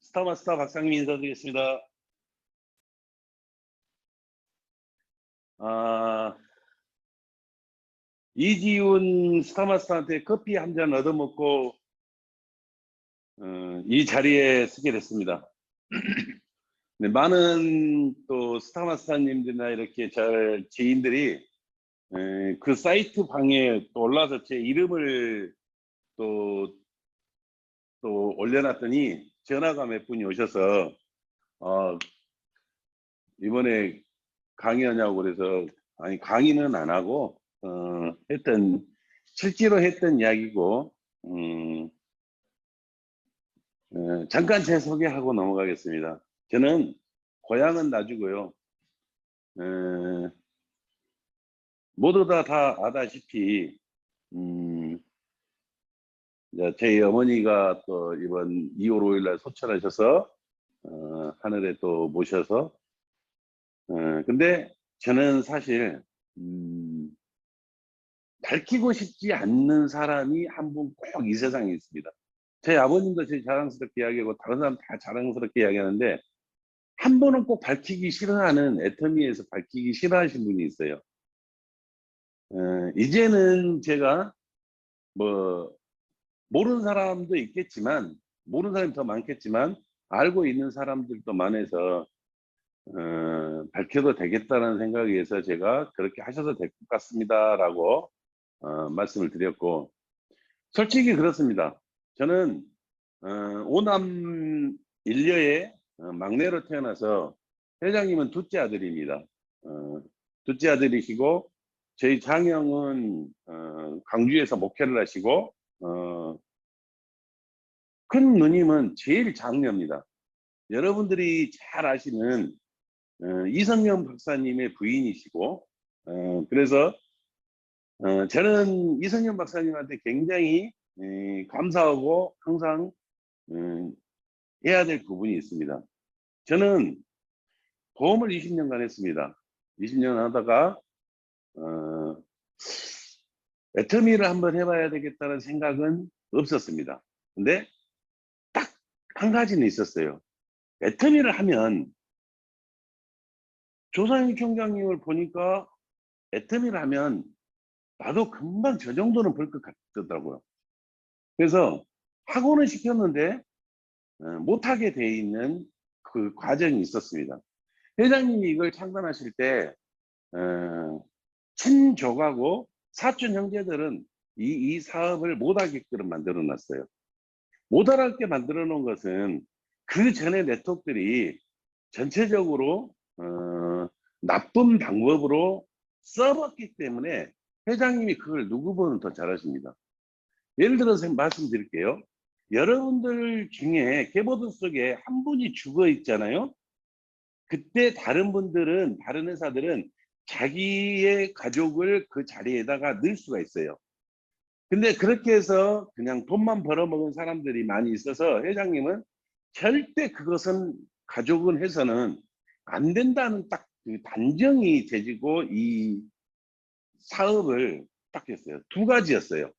스타마스터 박상민 인사드리겠습니다. 이지훈 스타마스터한테 커피 한 잔 얻어먹고 이 자리에 서게 됐습니다. 네, 많은 또 스타마스터님들이나 이렇게 지인들이 그 사이트 방에 또 올라서 제 이름을 또 올려놨더니 전화가 몇 분이 오셔서 이번에 강의하냐고 그래서 아니 강의는 안 하고 실제로 했던 이야기고 잠깐 제 소개하고 넘어가겠습니다. 저는 고향은 나주고요. 모두 다 아다시피 제 어머니가 또 이번 2월 5일 날 소천하셔서 하늘에 또 모셔서 근데 저는 사실 밝히고 싶지 않는 사람이 한 분 꼭 이 세상에 있습니다. 제 아버님도 제 자랑스럽게 이야기하고 다른 사람 다 자랑스럽게 이야기하는데 한 분은 꼭 밝히기 싫어하는 애터미에서 밝히기 싫어하시는 분이 있어요. 이제는 제가 뭐 모르는 사람도 있겠지만 모르는 사람이 더 많겠지만 알고 있는 사람들도 많아서 밝혀도 되겠다는 생각에서 제가 그렇게 하셔도 될 것 같습니다 라고 말씀을 드렸고, 솔직히 그렇습니다. 저는 오남 일녀의 막내로 태어나서 회장님은 둘째 아들입니다. 둘째 아들이시고 저희 장형은 광주에서 목회를 하시고 큰 누님은 제일 장녀입니다. 여러분들이 잘 아시는 이성영 박사님의 부인이시고 그래서 저는 이성영 박사님한테 굉장히 감사하고 항상 해야 될 부분이 있습니다. 저는 보험을 20년간 했습니다. 20년 하다가 애터미를 한번 해봐야 되겠다는 생각은 없었습니다. 근데 딱 한 가지는 있었어요. 애터미를 하면 조상희 총장님을 보니까 애터미를 하면 나도 금방 저 정도는 벌 것 같더라고요. 그래서 학원을 시켰는데 못하게 돼 있는 그 과정이 있었습니다. 회장님이 이걸 창단하실 때 친족하고 사촌 형제들은 이 사업을 못하게끔 만들어 놨어요. 못하게 만들어 놓은 것은 그 전에 네트워크들이 전체적으로 나쁜 방법으로 써봤기 때문에 회장님이 그걸 누구보다는 더 잘하십니다. 예를 들어서 말씀드릴게요. 여러분들 중에 계보드 속에 한 분이 죽어 있잖아요. 그때 다른 분들은, 다른 회사들은 자기의 가족을 그 자리에다가 넣을 수가 있어요. 근데 그렇게 해서 그냥 돈만 벌어먹은 사람들이 많이 있어서 회장님은 절대 그것은 가족은 해서는 안 된다는 딱 그 단정이 되지고 이 사업을 딱 했어요. 두 가지였어요.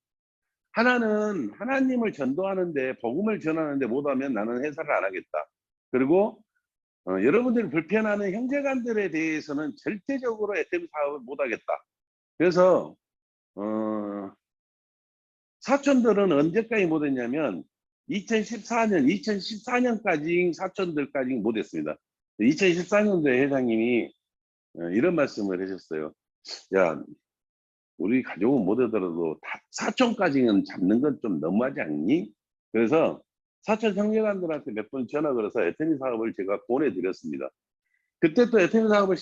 하나는 하나님을 전도하는데 복음을 전하는데 못하면 나는 회사를 안 하겠다. 그리고 여러분들이 불편하는 형제간들에 대해서는 절대적으로 애터미 사업을 못하겠다. 그래서 사촌들은 언제까지 못했냐면 2014년까지 사촌들까지 못했습니다. 2014년도에 회장님이 이런 말씀을 하셨어요. 야, 우리 가족은 못하더라도 사촌까지는 잡는 건 좀 너무하지 않니? 그래서 사촌 형제간들한테 몇 번 전화 걸어서 애터미 사업을 제가 보내드렸습니다. 그때 또 애터미 사업을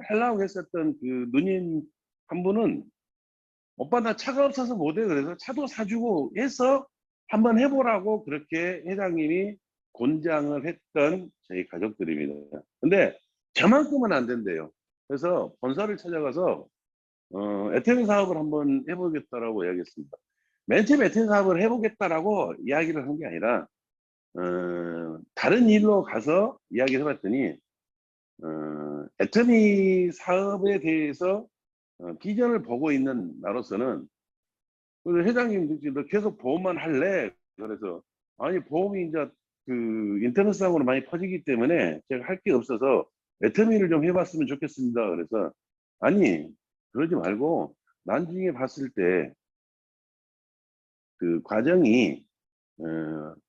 하려고 했었던 그 누님 한 분은 오빠 나 차가 없어서 못해. 그래서 차도 사주고 해서 한번 해보라고 그렇게 회장님이 권장을 했던 저희 가족들입니다. 근데 저만큼은 안 된대요. 그래서 본사를 찾아가서 애터미 사업을 한번 해보겠다라고 이야기했습니다. 맨 처음에 애터미 사업을 해보겠다라고 이야기를 한 게 아니라 다른 일로 가서 이야기를 해봤더니 애터미 사업에 대해서 비전을 보고 있는 나로서는 회장님 너 계속 보험만 할래? 그래서 아니 보험이 이제 그 인터넷상으로 많이 퍼지기 때문에 제가 할 게 없어서 애터미를 좀 해봤으면 좋겠습니다. 그래서 아니 그러지 말고 나중에 봤을 때 그 과정이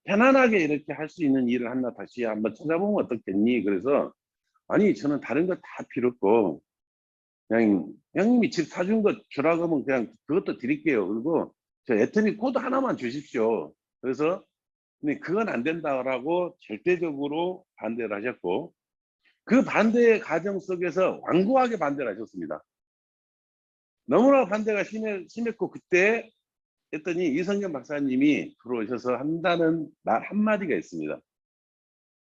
편안하게 이렇게 할 수 있는 일을 하나 다시 한번 찾아보면 어떻겠니? 그래서 아니 저는 다른 거 다 필요 없고 그냥 형님이 집 사준 거 주라고 하면 그냥 그것도 드릴게요. 그리고 저 애터미 코드 하나만 주십시오. 그래서 근데 그건 안 된다라고 절대적으로 반대를 하셨고 그 반대의 과정 속에서 완고하게 반대를 하셨습니다. 너무나 반대가 심했고 그때 했더니 이성경 박사님이 들어오셔서 한다는 말 한마디가 있습니다.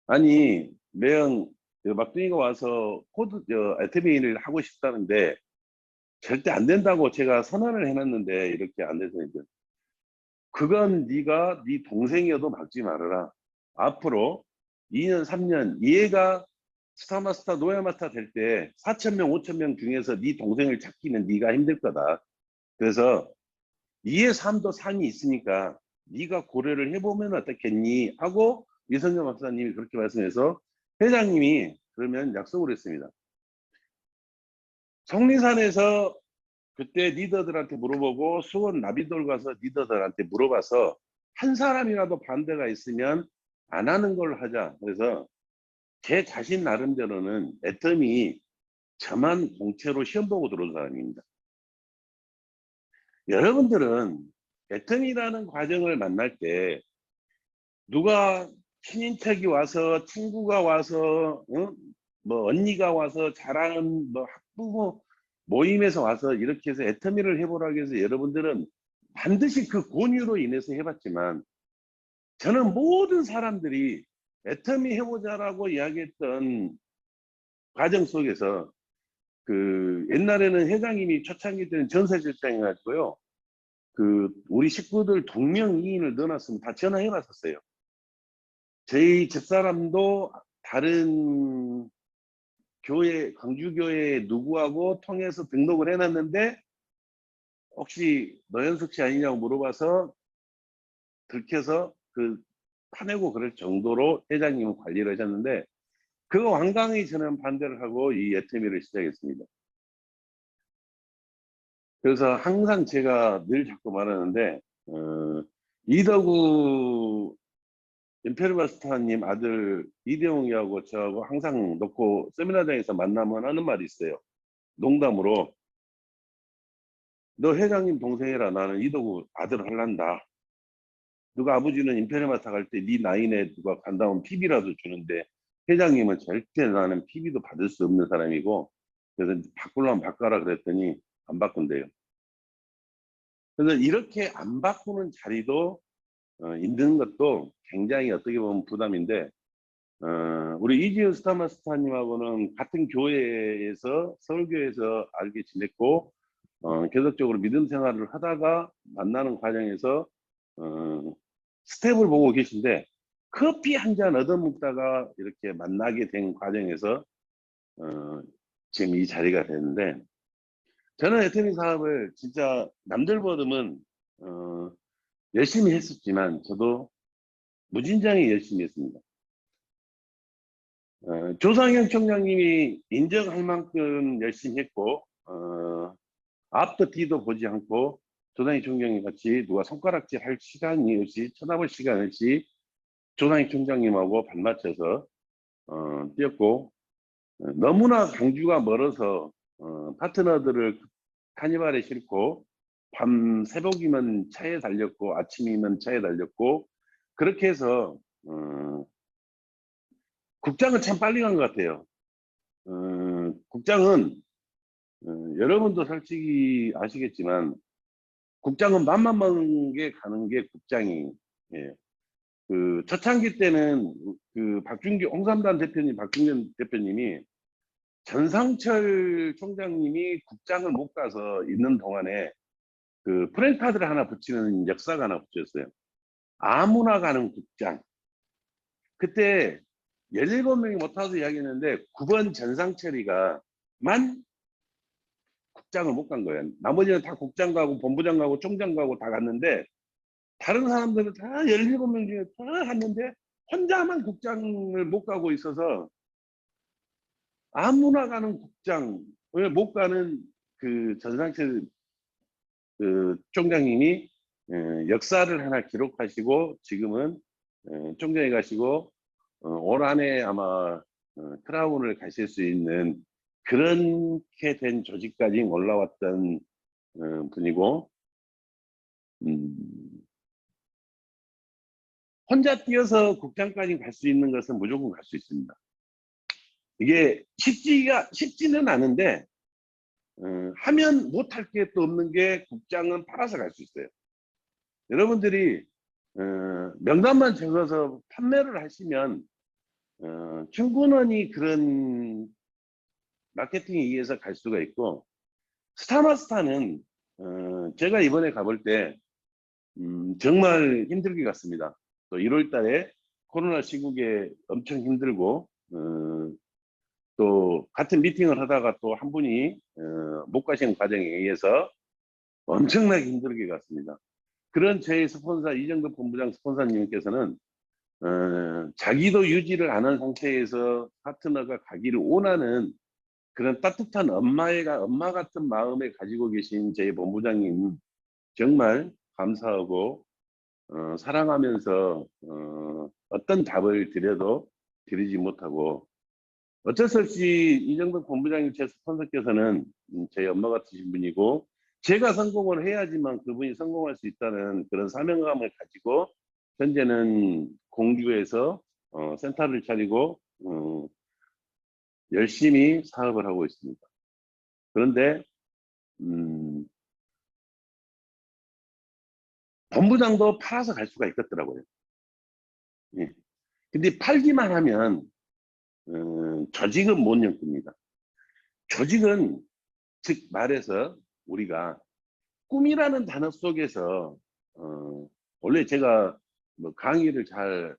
아니 매형 막둥이가 와서 코드 애터미를 하고 싶다는데 절대 안 된다고 제가 선언을 해놨는데 이렇게 안 돼서 이제 그건 네가 네 동생이어도 막지 말아라. 앞으로 2년 3년 얘가 스타마스터 노야마스터 될 때 4,000명 5,000명 중에서 네 동생을 찾기는 네가 힘들 거다. 그래서 이의 삶도 상이 있으니까 네가 고려를 해보면 어떻겠니 하고 이성경 박사님이 그렇게 말씀해서 회장님이 그러면 약속을 했습니다. 성리산에서 그때 리더들한테 물어보고 수원 나비돌 가서 리더들한테 물어봐서 한 사람이라도 반대가 있으면 안 하는 걸로 하자. 그래서 제 자신 나름대로는 애터미 저만 공채로 시험 보고 들어온 사람입니다. 여러분들은 애터미라는 과정을 만날 때 누가 친인척이 와서 친구가 와서 뭐 언니가 와서 자라는 뭐 학부모 모임에서 와서 이렇게 해서 애터미를 해보라고 해서 여러분들은 반드시 그 권유로 인해서 해봤지만 저는 모든 사람들이 애터미 해보자라고 이야기했던 과정 속에서 그 옛날에는 회장님이 초창기 때는 전세실장 해가지고요 그 우리 식구들 동명이인을 넣어놨으면 다 전화해봤었어요. 저희 집사람도 다른 교회, 광주교회 누구하고 통해서 등록을 해놨는데 혹시 노현숙 씨 아니냐고 물어봐서 들켜서 그 파내고 그럴 정도로 회장님은 관리를 하셨는데 그 완강히 저는 반대를 하고 이 애터미를 시작했습니다. 그래서 항상 제가 늘 자꾸 말하는데 이덕우 임페르마스터님 아들 이대용이하고 저하고 항상 놓고 세미나장에서 만나면 하는 말이 있어요. 농담으로 너 회장님 동생이라 나는 이덕우 아들 할란다. 누가 아버지는 임페르마스터 갈 때 네 나이네 누가 간다면 PB라도 주는데 회장님은 절대 나는 PB도 받을 수 없는 사람이고 그래서 바꾸려면 바꿔라 그랬더니 안 바꾼대요. 그래서 이렇게 안 바꾸는 자리도 있는 것도 굉장히 어떻게 보면 부담인데 우리 이지은 스타마스터님하고는 같은 교회에서 서울교회에서 알게 지냈고 계속적으로 믿음 생활을 하다가 만나는 과정에서 스텝을 보고 계신데 커피 한 잔 얻어먹다가 이렇게 만나게 된 과정에서 지금 이 자리가 됐는데 저는 애터미 사업을 진짜 남들보다는 열심히 했었지만 저도 무진장이 열심히 했습니다. 조상현 총장님이 인정할 만큼 열심히 했고 앞도 뒤도 보지 않고 조상희 총장님 같이 누가 손가락질 할 시간이 없이 쳐다볼 시간 없이 조상희 총장님하고 발맞춰서 뛰었고 너무나 강주가 멀어서 파트너들을 카니발에 싣고 밤 새벽이면 차에 달렸고 아침이면 차에 달렸고 그렇게 해서 국장은 참 빨리 간 것 같아요. 국장은 여러분도 솔직히 아시겠지만 국장은 맘만 먹는 게 가는 게 국장이 예. 그 초창기 때는 그 박준규 홍삼단 대표님 박준규 대표님이 전상철 총장님이 국장을 못 가서 있는 동안에 그 프랜카드를 하나 붙이는 역사가 하나 붙였어요. 아무나 가는 국장. 그때 17명이 못 와서 이야기했는데 9번 전상철이가 만 국장을 못 간 거예요. 나머지는 다 국장 가고 본부장 가고 총장 가고 다 갔는데 다른 사람들은 다 17명 중에 다 갔는데 혼자만 국장을 못 가고 있어서 아무나 가는 국장을 못 가는 그 전상철 그 총장님이 역사를 하나 기록하시고 지금은 총장에 가시고 올 한해 아마 크라운을 가실 수 있는 그렇게 된 조직까지 올라왔던 분이고 혼자 뛰어서 국장까지 갈 수 있는 것은 무조건 갈 수 있습니다. 이게 쉽지는 않은데 하면 못할 게 또 없는 게 국장은 팔아서 갈 수 있어요. 여러분들이 명단만 적어서 판매를 하시면 충분히 그런 마케팅에 의해서 갈 수가 있고 스타마스타는 제가 이번에 가볼 때 정말 힘들게 갔습니다. 또 1월 달에 코로나 시국에 엄청 힘들고 또 같은 미팅을 하다가 또 한 분이 못 가신 과정에 의해서 엄청나게 힘들게 갔습니다. 그런 저희 스폰서 이정도 본부장 스폰서님께서는 자기도 유지를 안 한 상태에서 파트너가 가기를 원하는 그런 따뜻한 엄마 같은 마음을 가지고 계신 저희 본부장님 정말 감사하고 사랑하면서 어떤 답을 드려도 드리지 못하고 어쩔 수 없이 이정도 본부장님 제 스폰서께서는 저희 엄마 같으신 분이고 제가 성공을 해야지만 그분이 성공할 수 있다는 그런 사명감을 가지고 현재는 공주에서 센터를 차리고 열심히 사업을 하고 있습니다. 그런데 본부장도 팔아서 갈 수가 있겠더라고요. 예. 근데 팔기만 하면 조직은 못 엮습니다. 조직은 즉 말해서 우리가 꿈이라는 단어 속에서 원래 제가 뭐 강의를 잘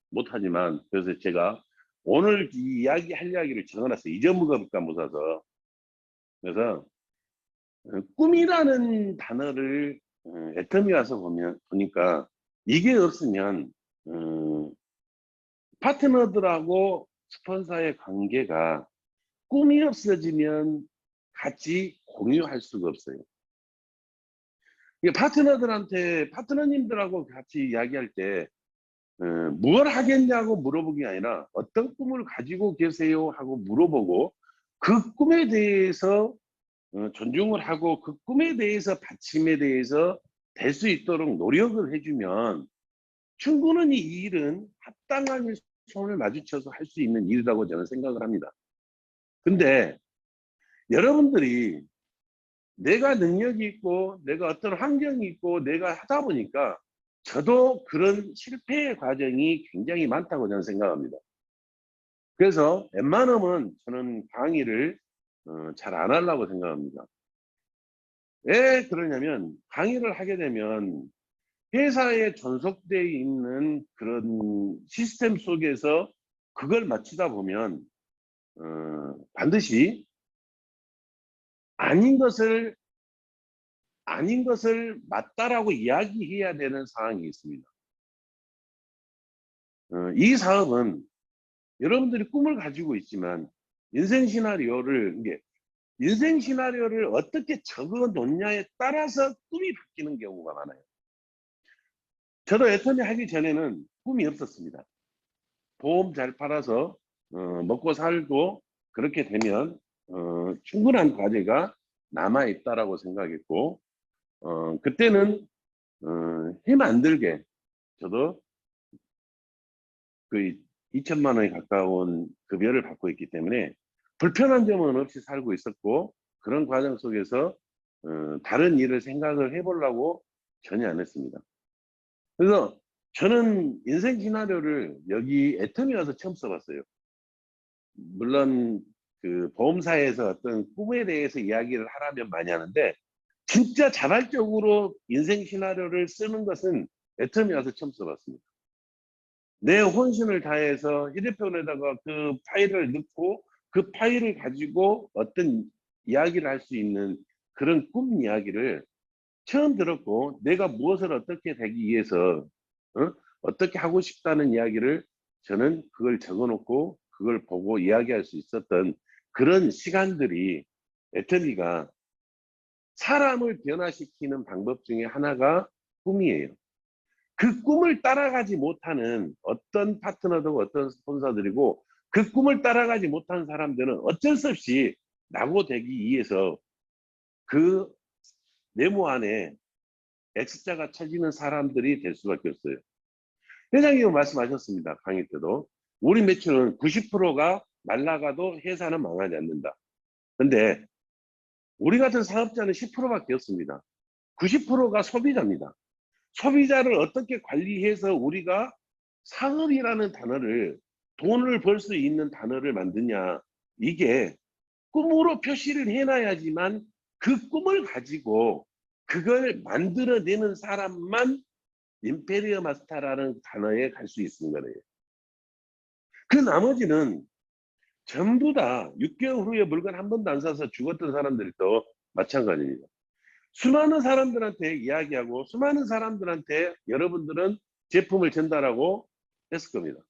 못하지만 그래서 제가 오늘 이 이야기 할 이야기를 적어놨어요. 이전무가 못가서 그래서 꿈이라는 단어를 애터미 와서 보니까 이게 없으면 파트너들하고 스폰서의 관계가 꿈이 없어지면 같이 공유할 수가 없어요. 파트너님들하고 같이 이야기할 때 뭘 하겠냐고 물어보는 게 아니라 어떤 꿈을 가지고 계세요 하고 물어보고 그 꿈에 대해서 존중을 하고 그 꿈에 대해서 받침에 대해서 될 수 있도록 노력을 해주면 충분히 이 일은 합당한 손을 마주쳐서 할 수 있는 일이라고 저는 생각을 합니다. 근데 여러분들이 내가 능력이 있고 내가 어떤 환경이 있고 내가 하다 보니까 저도 그런 실패의 과정이 굉장히 많다고 저는 생각합니다. 그래서 웬만하면 저는 강의를 잘 안 하려고 생각합니다. 왜 그러냐면 강의를 하게 되면 회사에 존속되어 있는 그런 시스템 속에서 그걸 맞추다 보면 반드시 아닌 것을 맞다라고 이야기해야 되는 상황이 있습니다. 이 사업은 여러분들이 꿈을 가지고 있지만 인생 시나리오를 어떻게 적어 놓냐에 따라서 꿈이 바뀌는 경우가 많아요. 저도 애터미 하기 전에는 꿈이 없었습니다. 보험 잘 팔아서 먹고 살고 그렇게 되면 충분한 과제가 남아 있다라고 생각했고 그때는 힘 안 들게 저도 그 2천만 원에 가까운 급여를 받고 있기 때문에 불편한 점은 없이 살고 있었고 그런 과정 속에서 다른 일을 생각을 해보려고 전혀 안 했습니다. 그래서 저는 인생 시나리오를 여기 애터미 와서 처음 써봤어요. 물론 그 보험사에서 어떤 꿈에 대해서 이야기를 하라면 많이 하는데 진짜 자발적으로 인생 시나리오를 쓰는 것은 애터미 와서 처음 써봤습니다. 내 혼신을 다해서 휴대폰에다가 그 파일을 넣고 그 파일을 가지고 어떤 이야기를 할 수 있는 그런 꿈 이야기를 처음 들었고 내가 무엇을 어떻게 되기 위해서 어떻게 하고 싶다는 이야기를 저는 그걸 적어놓고 그걸 보고 이야기할 수 있었던 그런 시간들이 애터미가 사람을 변화시키는 방법 중에 하나가 꿈이에요. 그 꿈을 따라가지 못하는 어떤 파트너도 어떤 스폰서들이고 그 꿈을 따라가지 못한 사람들은 어쩔 수 없이 낙오되기 위해서 그 네모 안에 X자가 쳐지는 사람들이 될 수밖에 없어요. 회장님은 말씀하셨습니다. 강의 때도. 우리 매출은 90%가 날라가도 회사는 망하지 않는다. 근데 우리 같은 사업자는 10%밖에 없습니다. 90%가 소비자입니다. 소비자를 어떻게 관리해서 우리가 사업이라는 단어를 돈을 벌 수 있는 단어를 만드냐. 이게 꿈으로 표시를 해놔야지만 그 꿈을 가지고 그걸 만들어내는 사람만 임페리어 마스터라는 단어에 갈 수 있는 거예요. 그 나머지는 전부 다 6개월 후에 물건 한 번도 안 사서 죽었던 사람들도 마찬가지입니다. 수많은 사람들한테 이야기하고 수많은 사람들한테 여러분들은 제품을 전달하고 했을 겁니다.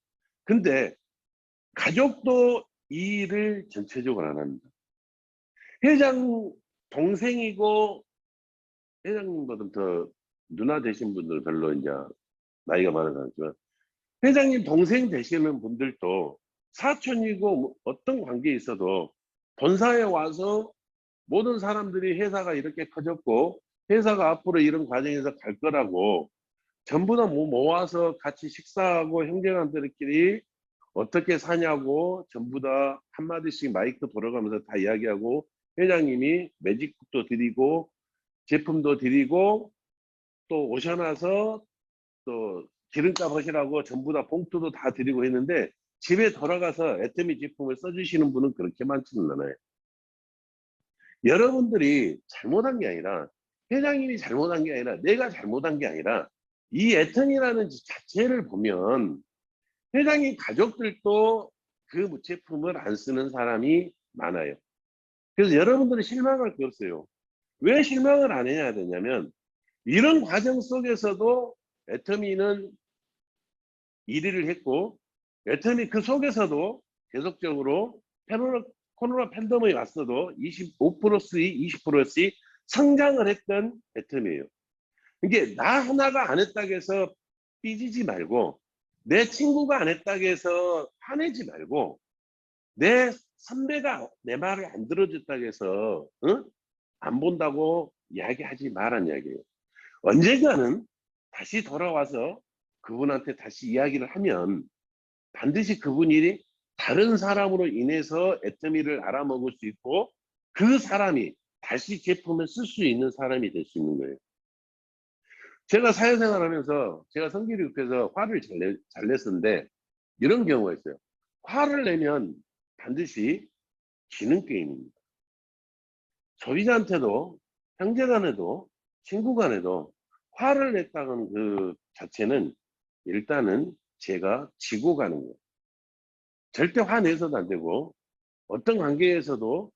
근데 가족도 이 일을 전체적으로 안 합니다. 회장 동생이고 회장님보다 더 누나 되신 분들 별로 이제 나이가 많은 사람이지만 회장님 동생 되시는 분들도 사촌이고 뭐 어떤 관계에 있어도 본사에 와서 모든 사람들이 회사가 이렇게 커졌고 회사가 앞으로 이런 과정에서 갈 거라고 전부 다 모아서 같이 식사하고 형제간들끼리 어떻게 사냐고 전부 다 한마디씩 마이크 돌아가면서 다 이야기하고 회장님이 매직북도 드리고 제품도 드리고 또 오셔나서 또 기름값 하시라고 전부 다 봉투도 다 드리고 했는데 집에 돌아가서 애터미 제품을 써주시는 분은 그렇게 많지는 않아요. 여러분들이 잘못한 게 아니라 회장님이 잘못한 게 아니라 내가 잘못한 게 아니라 이 애터미라는 자체를 보면 회장님 가족들도 그 제품을 안 쓰는 사람이 많아요. 그래서 여러분들은 실망할 게 없어요. 왜 실망을 안 해야 되냐면 이런 과정 속에서도 애터미는 1위를 했고 애터미 그 속에서도 계속적으로 코로나 팬데믹이 왔어도 25%씩 20%씩 성장을 했던 애터미예요. 이게 나 하나가 안 했다고 해서 삐지지 말고 내 친구가 안 했다고 해서 화내지 말고 내 선배가 내 말을 안 들어줬다고 해서 응? 안 본다고 이야기하지 말란 이야기예요. 언젠가는 다시 돌아와서 그분한테 다시 이야기를 하면 반드시 그분이 다른 사람으로 인해서 애터미를 알아먹을 수 있고 그 사람이 다시 제품을 쓸 수 있는 사람이 될 수 있는 거예요. 제가 사회생활 하면서 제가 성질이 급해서 화를 잘 냈었는데 이런 경우가 있어요. 화를 내면 반드시 지는 게임입니다. 소비자한테도 형제간에도 친구간에도 화를 냈다는 그 자체는 일단은 제가 지고 가는 거예요. 절대 화내서도 안 되고 어떤 관계에서도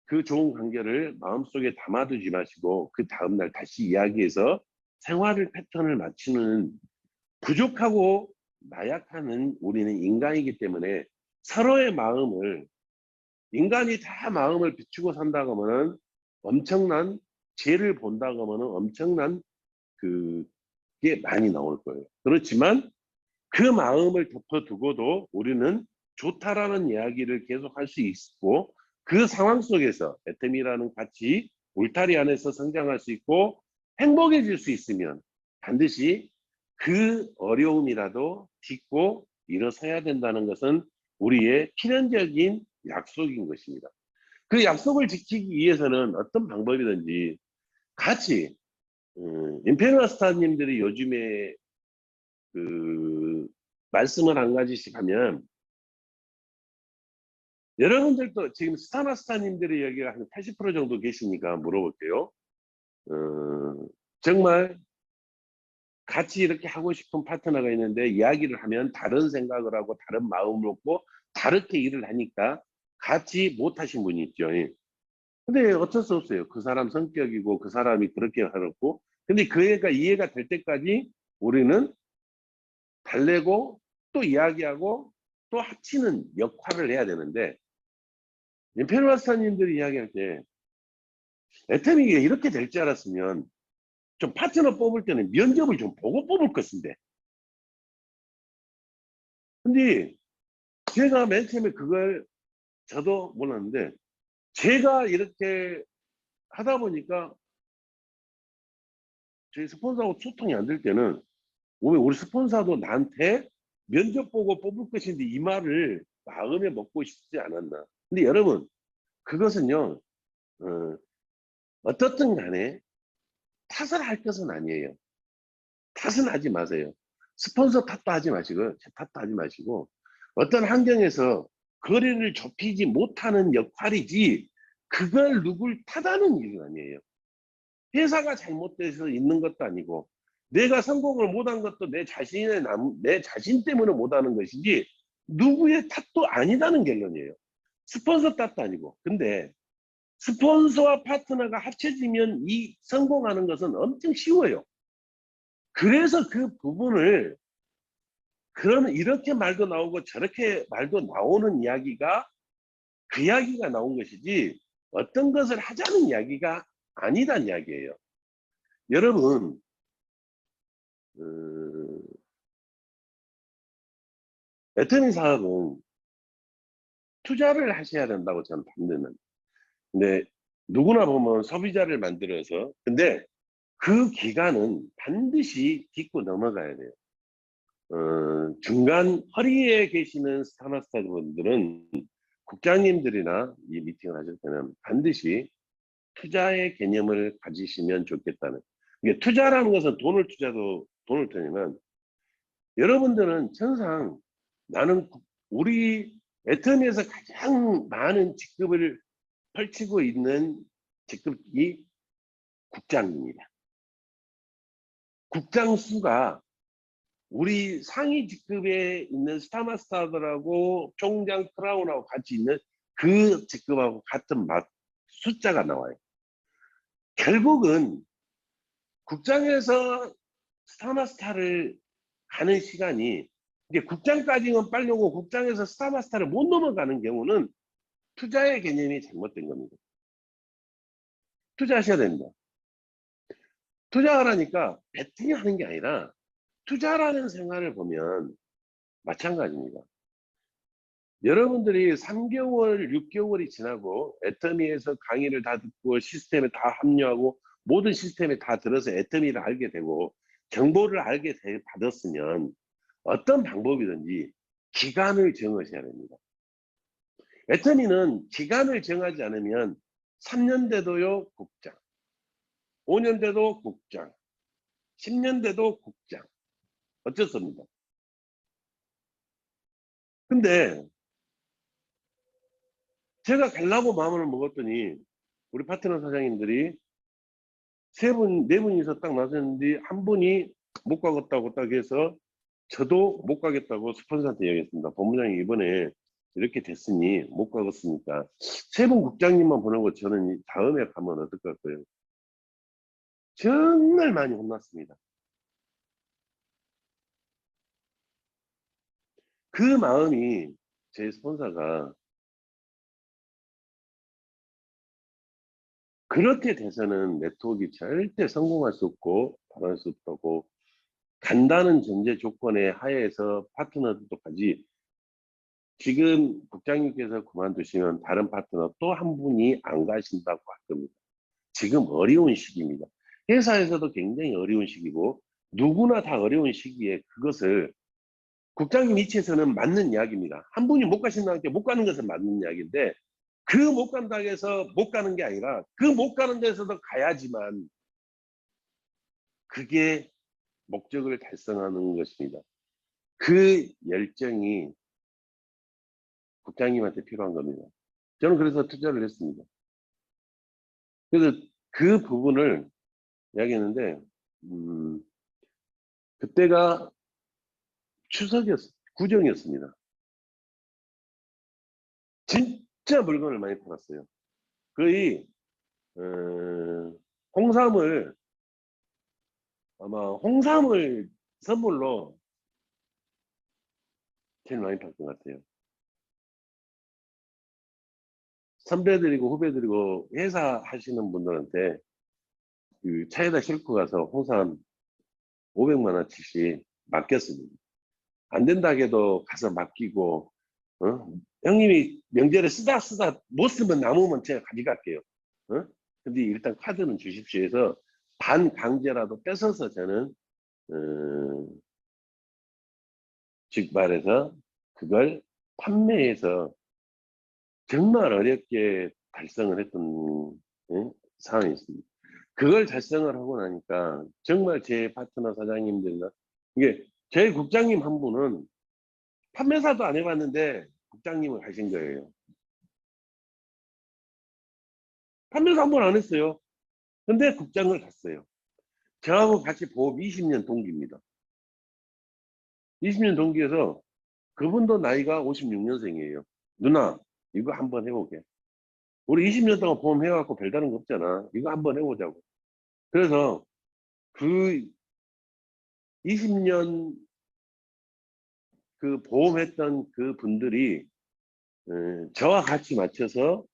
그 좋은 관계를 마음속에 담아두지 마시고 그 다음날 다시 이야기해서 생활을 패턴을 맞추는 부족하고 나약하는 우리는 인간이기 때문에 서로의 마음을 인간이 다 마음을 비추고 산다고 하면은 엄청난 죄를 본다고 하면은 엄청난 그게 많이 나올 거예요. 그렇지만 그 마음을 덮어두고도 우리는 좋다라는 이야기를 계속 할 수 있고 그 상황 속에서 애터미라는 같이 울타리 안에서 성장할 수 있고 행복해질 수 있으면 반드시 그 어려움이라도 딛고 일어서야 된다는 것은 우리의 필연적인 약속인 것입니다. 그 약속을 지키기 위해서는 어떤 방법이든지 같이 임페리얼 스타님들이 요즘에 그 말씀을 한 가지씩 하면 여러분들도 지금 스타마스타님들의 여기가 한 80% 정도 계시니까 물어볼게요. 정말 같이 이렇게 하고 싶은 파트너가 있는데 이야기를 하면 다른 생각을 하고 다른 마음을 먹고 다르게 일을 하니까 같이 못 하신 분이 있죠. 근데 어쩔 수 없어요. 그 사람 성격이고 그 사람이 그렇게 하고 근데 그 애가 이해가 될 때까지 우리는 달래고 또 이야기하고 또 합치는 역할을 해야 되는데, 임페리 마스터님들이 이야기할 때 애터미가 이렇게 될 줄 알았으면 좀 파트너 뽑을 때는 면접을 좀 보고 뽑을 것인데, 근데 제가 맨 처음에 그걸 저도 몰랐는데, 제가 이렇게 하다 보니까 저희 스폰서하고 소통이 안 될 때는 왜 우리 스폰서도 나한테 면접 보고 뽑을 것인데 이 말을 마음에 먹고 싶지 않았나. 근데 여러분, 그것은요, 어떻든 간에 탓을 할 것은 아니에요. 탓은 하지 마세요. 스폰서 탓도 하지 마시고 제 탓도 하지 마시고, 어떤 환경에서 거리를 좁히지 못하는 역할이지 그걸 누굴 탓하는 일은 아니에요. 회사가 잘못돼서 있는 것도 아니고, 내가 성공을 못한 것도 내 자신 때문에 못하는 것이지 누구의 탓도 아니다는 결론이에요. 스폰서 탓도 아니고. 근데 스폰서와 파트너가 합쳐지면 이 성공하는 것은 엄청 쉬워요. 그래서 그 부분을, 그러면 이렇게 말도 나오고 저렇게 말도 나오는 이야기가 그 이야기가 나온 것이지 어떤 것을 하자는 이야기가 아니란 이야기예요. 여러분, 애터미 사업은 투자를 하셔야 된다고 저는 반대는. 근데 누구나 보면 소비자를 만들어서, 근데 그 기간은 반드시 딛고 넘어가야 돼요. 중간 허리에 계시는 스타마스터 분들은 국장님들이나 이 미팅을 하실 때는 반드시 투자의 개념을 가지시면 좋겠다는. 이게 투자라는 것은 돈을 투자지만, 여러분들은 천상 나는 우리 애터미에서 가장 많은 직급을 펼치고 있는 직급이 국장입니다. 국장 수가 우리 상위 직급에 있는 스타마스터들하고 총장 크라운하고 같이 있는 그 직급하고 같은 숫자가 나와요. 결국은 국장에서 스타마스터를 가는 시간이, 이게 국장까지는 빨리 오고 국장에서 스타마스터를 못 넘어가는 경우는 투자의 개념이 잘못된 겁니다. 투자하셔야 됩니다. 투자하라니까 베팅하는 게 아니라 투자라는 생활을 보면 마찬가지입니다. 여러분들이 3개월, 6개월이 지나고 애터미에서 강의를 다 듣고 시스템에 다 합류하고 모든 시스템에 다 들어서 애터미를 알게 되고 정보를 받았으면 어떤 방법이든지 기간을 정하셔야 됩니다. 애터미는 기간을 정하지 않으면 3년 돼도요 국장, 5년 돼도 국장, 10년 돼도 국장, 어쩌습니까? 근데 제가 가려고 마음을 먹었더니 우리 파트너 사장님들이 네 분이서 딱 나섰는데 한 분이 못 가겠다고 딱 해서 저도 못 가겠다고 스폰서한테 얘기했습니다. 본부장님 이번에 이렇게 됐으니 못 가겠으니까 세 분 국장님만 보내고 저는 다음에 가면 어떨 것 같고요. 정말 많이 혼났습니다. 그 마음이, 제 스폰서가 그렇게 돼서는 네트워크가 절대 성공할 수 없고 발휘할 수 없다고, 간다는 전제 조건의 하에서 파트너들도까지, 지금 국장님께서 그만두시면 다른 파트너 또 한 분이 안 가신다고 할 겁니다. 지금 어려운 시기입니다. 회사에서도 굉장히 어려운 시기고 누구나 다 어려운 시기에 그것을, 국장님 이치에서는 맞는 이야기입니다. 한 분이 못 가신다는 게 못 가는 것은 맞는 이야기인데, 그 못 간다고 해서 못 가는 게 아니라 그 못 가는 데서도 가야지만 그게 목적을 달성하는 것입니다. 그 열정이 국장님한테 필요한 겁니다. 저는 그래서 투자를 했습니다. 그래서 그 부분을 이야기했는데, 그때가 구정이었습니다. 진짜 물건을 많이 팔았어요. 거의 홍삼을, 아마 홍삼을 선물로 제일 많이 받은 것 같아요. 선배들이고 후배들이고 회사 하시는 분들한테 그 차에다 싣고 가서 홍삼 500만 원치씩 맡겼습니다. 안 된다 해도 가서 맡기고, 형님이 명절에 쓰다 못 쓰면 남으면 제가 가져갈게요. 어? 근데 일단 카드는 주십시오 해서 반강제라도 뺏어서 저는 어, 즉 말해서 그걸 판매해서 정말 어렵게 달성을 했던 상황이 있습니다. 그걸 달성을 하고 나니까 정말 제 파트너 사장님들이나 이게 저희 국장님 한 분은 판매사도 안 해봤는데 국장님을 하신 거예요. 판매사 한 번 안 했어요. 근데 국장을 갔어요. 저하고 같이 보험 20년 동기입니다. 20년 동기에서 그분도 나이가 56년생이에요. 누나 이거 한번 해보게. 우리 20년 동안 보험 해갖고 별다른 거 없잖아. 이거 한번 해보자고. 그래서 그 20년 그 보험했던 그 분들이 저와 같이 맞춰서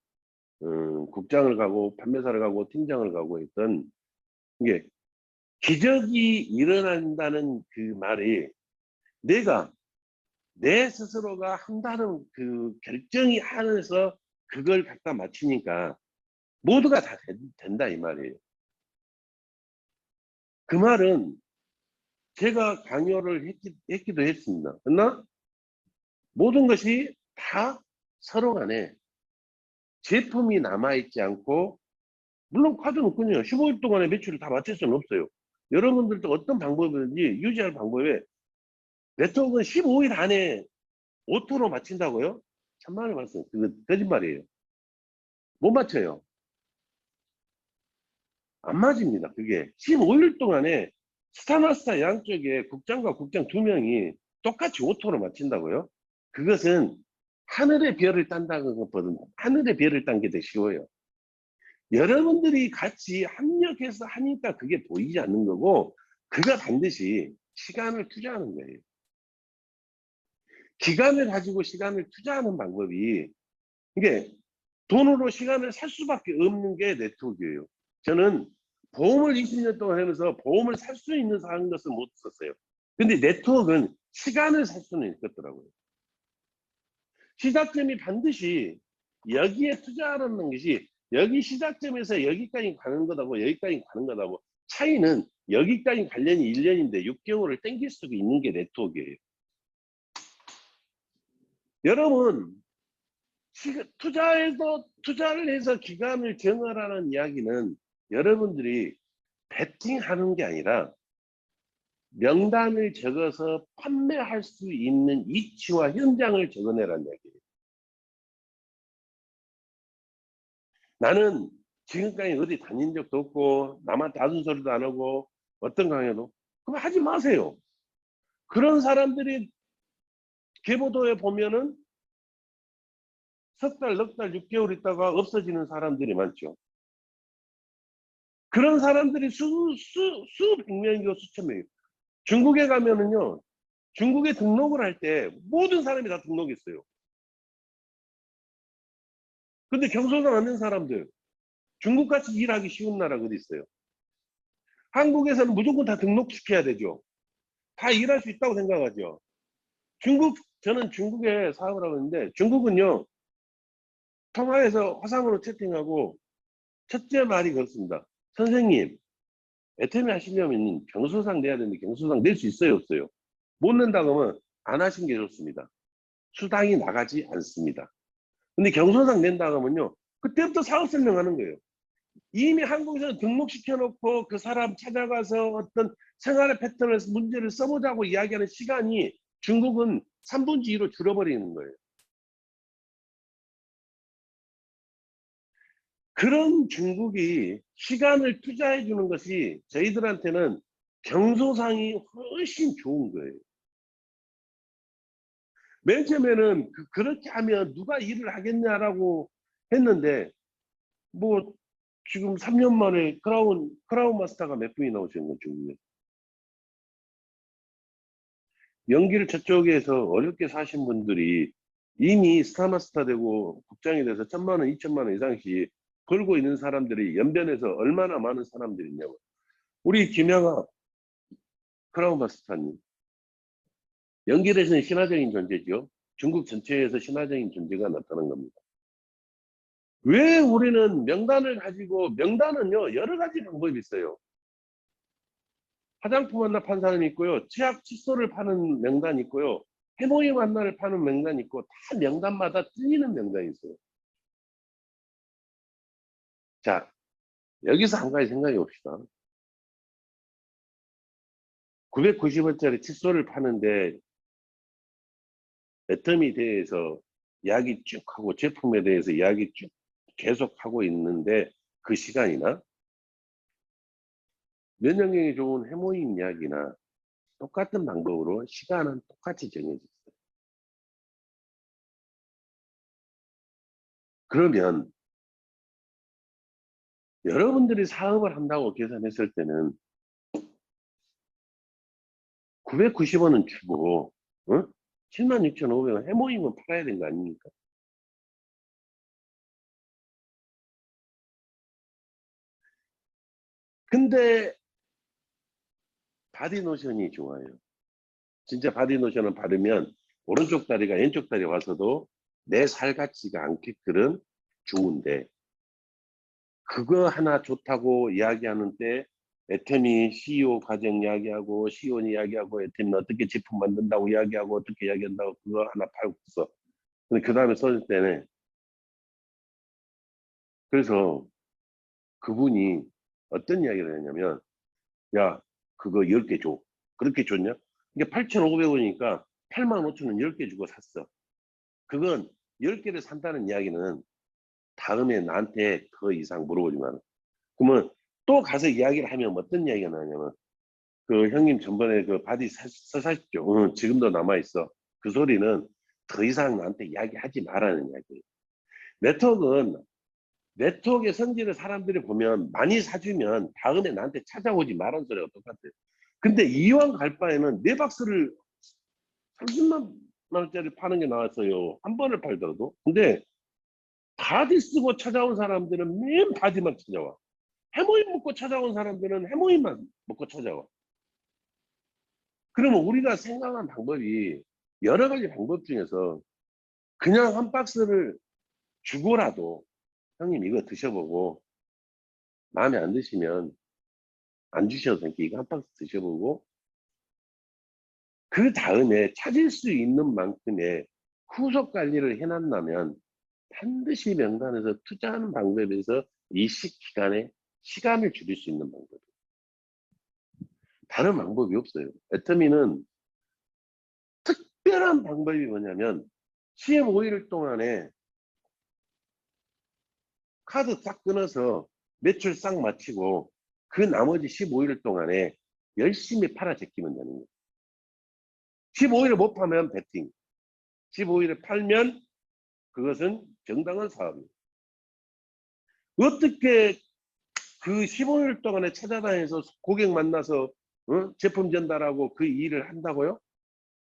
국장을 가고 판매사를 가고 팀장을 가고 했던 이게 기적이 일어난다는 그 말이 내가 내 스스로가 한다는 그 결정이 안에서 그걸 갖다 맞추니까 모두가 다 된다 이 말이에요. 그 말은 제가 강요를 했기도 했습니다. 그러나 모든 것이 다 서로 간에 제품이 남아있지 않고 물론 카드는군요. 15일 동안에 매출을 다 맞출 수는 없어요. 여러분들도 어떤 방법이든지 유지할 방법에 네트워크는 15일 안에 오토로 맞춘다고요? 천만의 말씀. 그거 거짓말이에요. 못 맞춰요. 안 맞습니다. 그게 15일 동안에 스타마스타 양쪽에 국장과 국장 2명이 똑같이 오토로 맞춘다고요? 그것은 하늘의 별을 딴다는 것보다는 하늘의 별을 딴 게 더 쉬워요. 여러분들이 같이 합력해서 하니까 그게 보이지 않는 거고 그가 반드시 시간을 투자하는 거예요. 기간을 가지고 시간을 투자하는 방법이 이게 돈으로 시간을 살 수밖에 없는 게 네트워크예요. 저는 보험을 20년 동안 하면서 보험을 살 수 있는 것은 못 썼어요. 근데 네트워크는 시간을 살 수는 있겠더라고요. 시작점이 반드시 여기에 투자하는 것이 여기 시작점에서 여기까지 가는 거다고 여기까지 가는 거다고 차이는 여기까지 관련이 1년인데 6개월을 땡길 수도 있는 게 네트워크예요. 여러분 투자를 해서 기간을 정하라는 이야기는 여러분들이 베팅하는 게 아니라 명단을 적어서 판매할 수 있는 위치와 현장을 적어내라는 이야기예요. 나는 지금까지 어디 다닌 적도 없고 남한테 아둔 소리도 안 하고 어떤 강의도 그럼 하지 마세요. 그런 사람들이 계보도에 보면은 석 달, 넉 달, 6개월 있다가 없어지는 사람들이 많죠. 그런 사람들이 수백 명이고 수천 명이고 중국에 가면은요 중국에 등록을 할 때 모든 사람이 다 등록했어요. 근데 경소장 안 된 사람들 중국같이 일하기 쉬운 나라가 어디 있어요? 한국에서는 무조건 다 등록시켜야 되죠. 다 일할 수 있다고 생각하죠. 저는 중국에 사업을 하고 있는데 중국은요 통화해서 화상으로 채팅하고 첫째 말이 그렇습니다. 선생님 애터미 하시려면 경소상 내야 되는데 경소상 낼 수 있어요 없어요? 못 낸다고 하면 안 하신 게 좋습니다. 수당이 나가지 않습니다. 근데 경소상 낸다고 하면요 그때부터 사업 설명하는 거예요. 이미 한국에서 등록시켜 놓고 그 사람 찾아가서 어떤 생활의 패턴을 문제를 써보자고 이야기하는 시간이 중국은 3분의 2로 줄어버리는 거예요. 그런 중국이 시간을 투자해 주는 것이 저희들한테는 경소상이 훨씬 좋은 거예요. 맨 처음에는 그렇게 하면 누가 일을 하겠냐라고 했는데 뭐 지금 3년 만에 크라운 마스터가 몇 분이 나오시는 거죠. 연기를 저쪽에서 어렵게 사신 분들이 이미 스타마스터 되고 국장이 돼서 1,000만 원, 2,000만 원 이상씩 벌고 있는 사람들이 연변에서 얼마나 많은 사람들이 있냐고. 우리 김영하 크라운 마스터님. 연기에서는 신화적인 존재죠. 중국 전체에서 신화적인 존재가 나타난 겁니다. 왜 우리는 명단을 가지고, 명단은요, 여러 가지 방법이 있어요. 화장품 하나 판 사람이 있고요. 치약, 칫솔을 파는 명단이 있고요. 해모임 하나를 파는 명단이 있고, 다 명단마다 틀리는 명단이 있어요. 자, 여기서 한 가지 생각해 봅시다. 990원짜리 칫솔을 파는데 애터미 대해서 이야기 쭉 하고 제품에 대해서 이야기 쭉 계속 하고 있는데 그 시간이나 면역력이 좋은 해모임 이야기나 똑같은 방법으로 시간은 똑같이 정해졌어요. 그러면 여러분들이 사업을 한다고 계산했을 때는 990원은 주고 76,500원 해모임은 팔아야 되는 거 아닙니까? 근데 바디노션이 좋아요. 진짜 바디노션을 바르면 오른쪽 다리가 왼쪽 다리 와서도 내 살 같지가 않게끔 좋은데 그거 하나 좋다고 이야기하는 때 애템이 CEO 과정 이야기하고 CEO 이야기하고 애템이 어떻게 제품 만든다고 이야기하고 어떻게 이야기한다고 그거 하나 팔고 있어. 근데 그 다음에 써줄 때는 그래서 그분이 어떤 이야기를 했냐면 야 그거 10개 줘. 그렇게 줬냐? 이게 8,500원이니까 85,000원 10개 주고 샀어. 그건 10개를 산다는 이야기는 다음에 나한테 그 이상 물어보지 마라. 그러면 또 가서 이야기를 하면 어떤 이야기가 나냐면 그 형님 전번에 그 바디 사셨죠? 지금도 남아있어. 그 소리는 더 이상 나한테 이야기하지 말라는 이야기예요. 네트워크는 네트워크의 성질을 사람들이 보면 많이 사주면 다음에 나한테 찾아오지 말라는 소리가 똑같아요. 근데 이왕 갈 바에는 네 박스를 30만 원짜리 파는 게 나왔어요. 한 번을 팔더라도. 근데 바디 쓰고 찾아온 사람들은 맨 바디만 찾아와. 해모임 먹고 찾아온 사람들은 해모임만 먹고 찾아와. 그러면 우리가 생각한 방법이 여러 가지 방법 중에서 그냥 한 박스를 주고라도 형님 이거 드셔보고 마음에 안 드시면 안 주셔도 되니까 이거 한 박스 드셔보고 그 다음에 찾을 수 있는 만큼의 후속 관리를 해놨다면 반드시 명단에서 투자하는 방법에서 이 기간에 시간을 줄일 수 있는 방법. 다른 방법이 없어요. 애터미는 특별한 방법이 뭐냐면 15일 동안에 카드 싹 끊어서 매출 싹 마치고 그 나머지 15일 동안에 열심히 팔아 제끼면 되는 거예요. 15일을 못 파면 베팅, 15일을 팔면 그것은 정당한 사업이에요. 어떻게 그 15일 동안에 찾아다녀서 고객 만나서 제품 전달하고 그 일을 한다고요?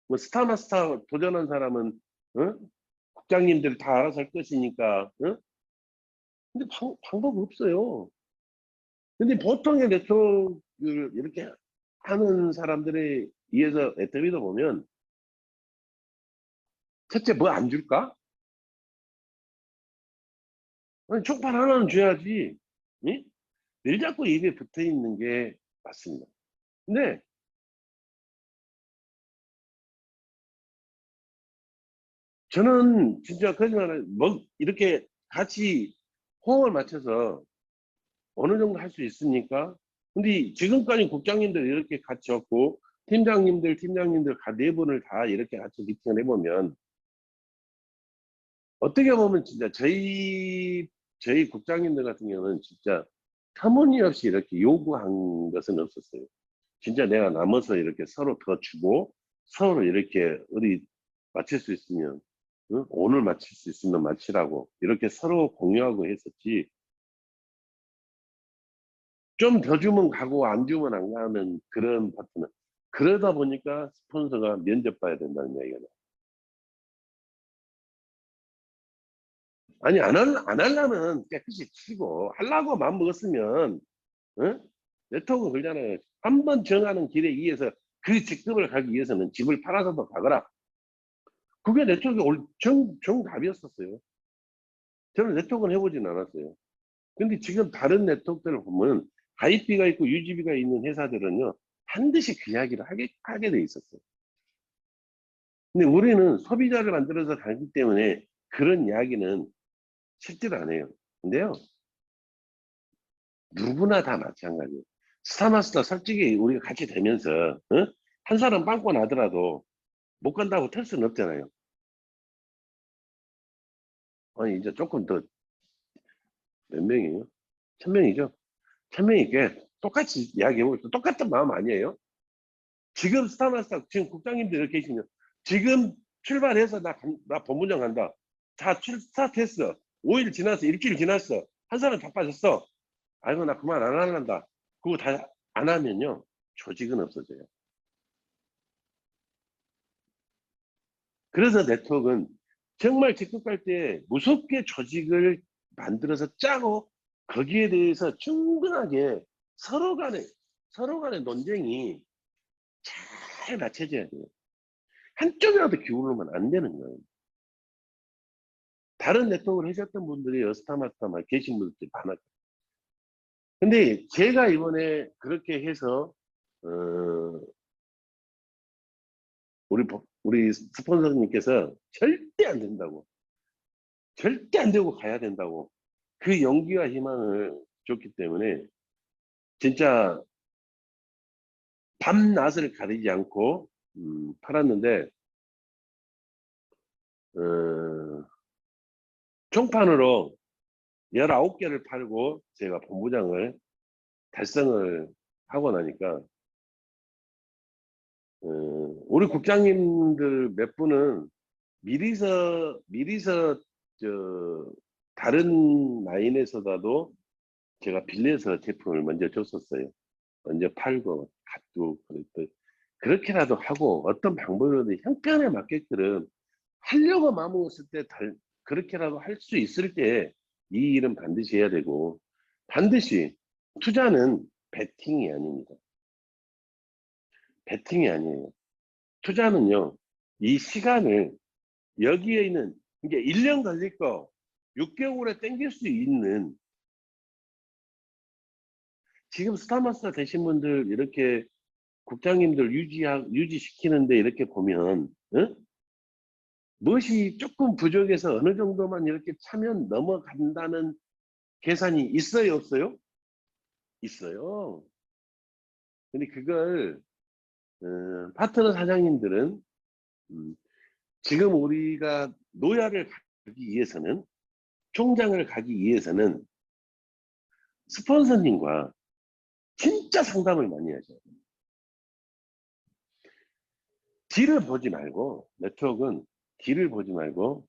뭐 스타마스터 도전한 사람은 국장님들 다 알아서 할 것이니까 근데 방법 없어요. 근데 보통의 네트워크를 이렇게 하는 사람들에 의해서 애터미도 보면 첫째 뭐 안 줄까? 아니, 촉발 하나는 줘야지. 응? 늘 자꾸 입에 붙어 있는 게 맞습니다. 근데 저는 진짜 거짓말을 뭐 이렇게 같이 호흡을 맞춰서 어느 정도 할 수 있으니까 근데 지금까지 국장님들 이렇게 같이 했고 팀장님들 네 분을 다 이렇게 같이 미팅을 해보면 어떻게 보면 진짜 저희 국장님들 같은 경우는 진짜 터무니없이 이렇게 요구한 것은 없었어요. 진짜 내가 남아서 이렇게 서로 더 주고 서로 이렇게 어디 맞출 수 있으면 오늘 맞출 수 있으면 맞추라고 이렇게 서로 공유하고 했었지 좀 더 주면 가고 안 주면 안 가는 그런 파트너 그러다 보니까 스폰서가 면접 봐야 된다는 얘기가 나와요. 아니, 안 하려면 깨끗이 치고, 하려고 마음 먹었으면, 어? 네트워크 걸잖아요. 한 번 정하는 길에 의해서 그 직급을 가기 위해서는 집을 팔아서도 가거라. 그게 네트워크 정답이었었어요. 저는 네트워크는 해보진 않았어요. 근데 지금 다른 네트워크들을 보면 가입비가 있고 유지비가 있는 회사들은요, 반드시 그 이야기를 하게 돼 있었어요. 근데 우리는 소비자를 만들어서 가기 때문에 그런 이야기는 실제로 안 해요. 근데요, 누구나 다 마찬가지예요. 스타마스터 솔직히 우리가 같이 되면서, 어? 한 사람 빵꾸 나더라도 못 간다고 털 수는 없잖아요. 아니, 이제 조금 더, 몇 명이에요? 1000명이죠? 1000명이게 똑같이 이야기하고 있어. 똑같은 마음 아니에요? 지금 스타마스터, 지금 국장님들 이렇게 계시면, 지금 출발해서 나 본부장 간다. 자, 스타트했어. 5일 지났어. 일주일 지났어. 한 사람 자빠졌어. 아이고, 나 그만 안 할란다. 그거 다 안 하면요, 조직은 없어져요. 그래서 네트워크는 정말 직급 갈 때 무섭게 조직을 만들어서 짜고 거기에 대해서 충분하게 서로 간에 서로 간의 논쟁이 잘 맞춰져야 돼요. 한쪽이라도 기울으면 안 되는 거예요. 다른 네트워크를 하셨던 분들이 스타마스타만 계신 분들이 많아요. 근데 제가 이번에 그렇게 해서 어, 우리 스폰서님께서 절대 안 된다고, 절대 안 되고 가야 된다고 그 용기와 희망을 줬기 때문에 진짜 밤낮을 가리지 않고 팔았는데, 어, 총판으로 19개를 팔고 제가 본부장을 달성을 하고 나니까 우리 국장님들 몇 분은 미리서 저 다른 라인에서라도 제가 빌려서 제품을 먼저 줬었어요. 먼저 팔고 갖고 그렇게라도 하고 어떤 방법으로든 형편에 맞게끔 하려고 마음먹었을 때 그렇게라도 할 수 있을 때 이 일은 반드시 해야 되고, 반드시 투자는 베팅이 아닙니다. 베팅이 아니에요. 투자는요, 이 시간을 여기에 있는, 이게 1년 걸릴 거 6개월에 땡길 수 있는, 지금 스타마스터 되신 분들 이렇게 국장님들 유지시키는데 이렇게 보면, 어? 무엇이 조금 부족해서 어느 정도만 이렇게 차면 넘어간다는 계산이 있어요, 없어요? 있어요. 근데 그걸 파트너 사장님들은 음, 지금 우리가 노야를 가기 위해서는, 총장을 가기 위해서는 스폰서님과 진짜 상담을 많이 하죠. 뒤를 보지 말고, 네트워크는 뒤를 보지 말고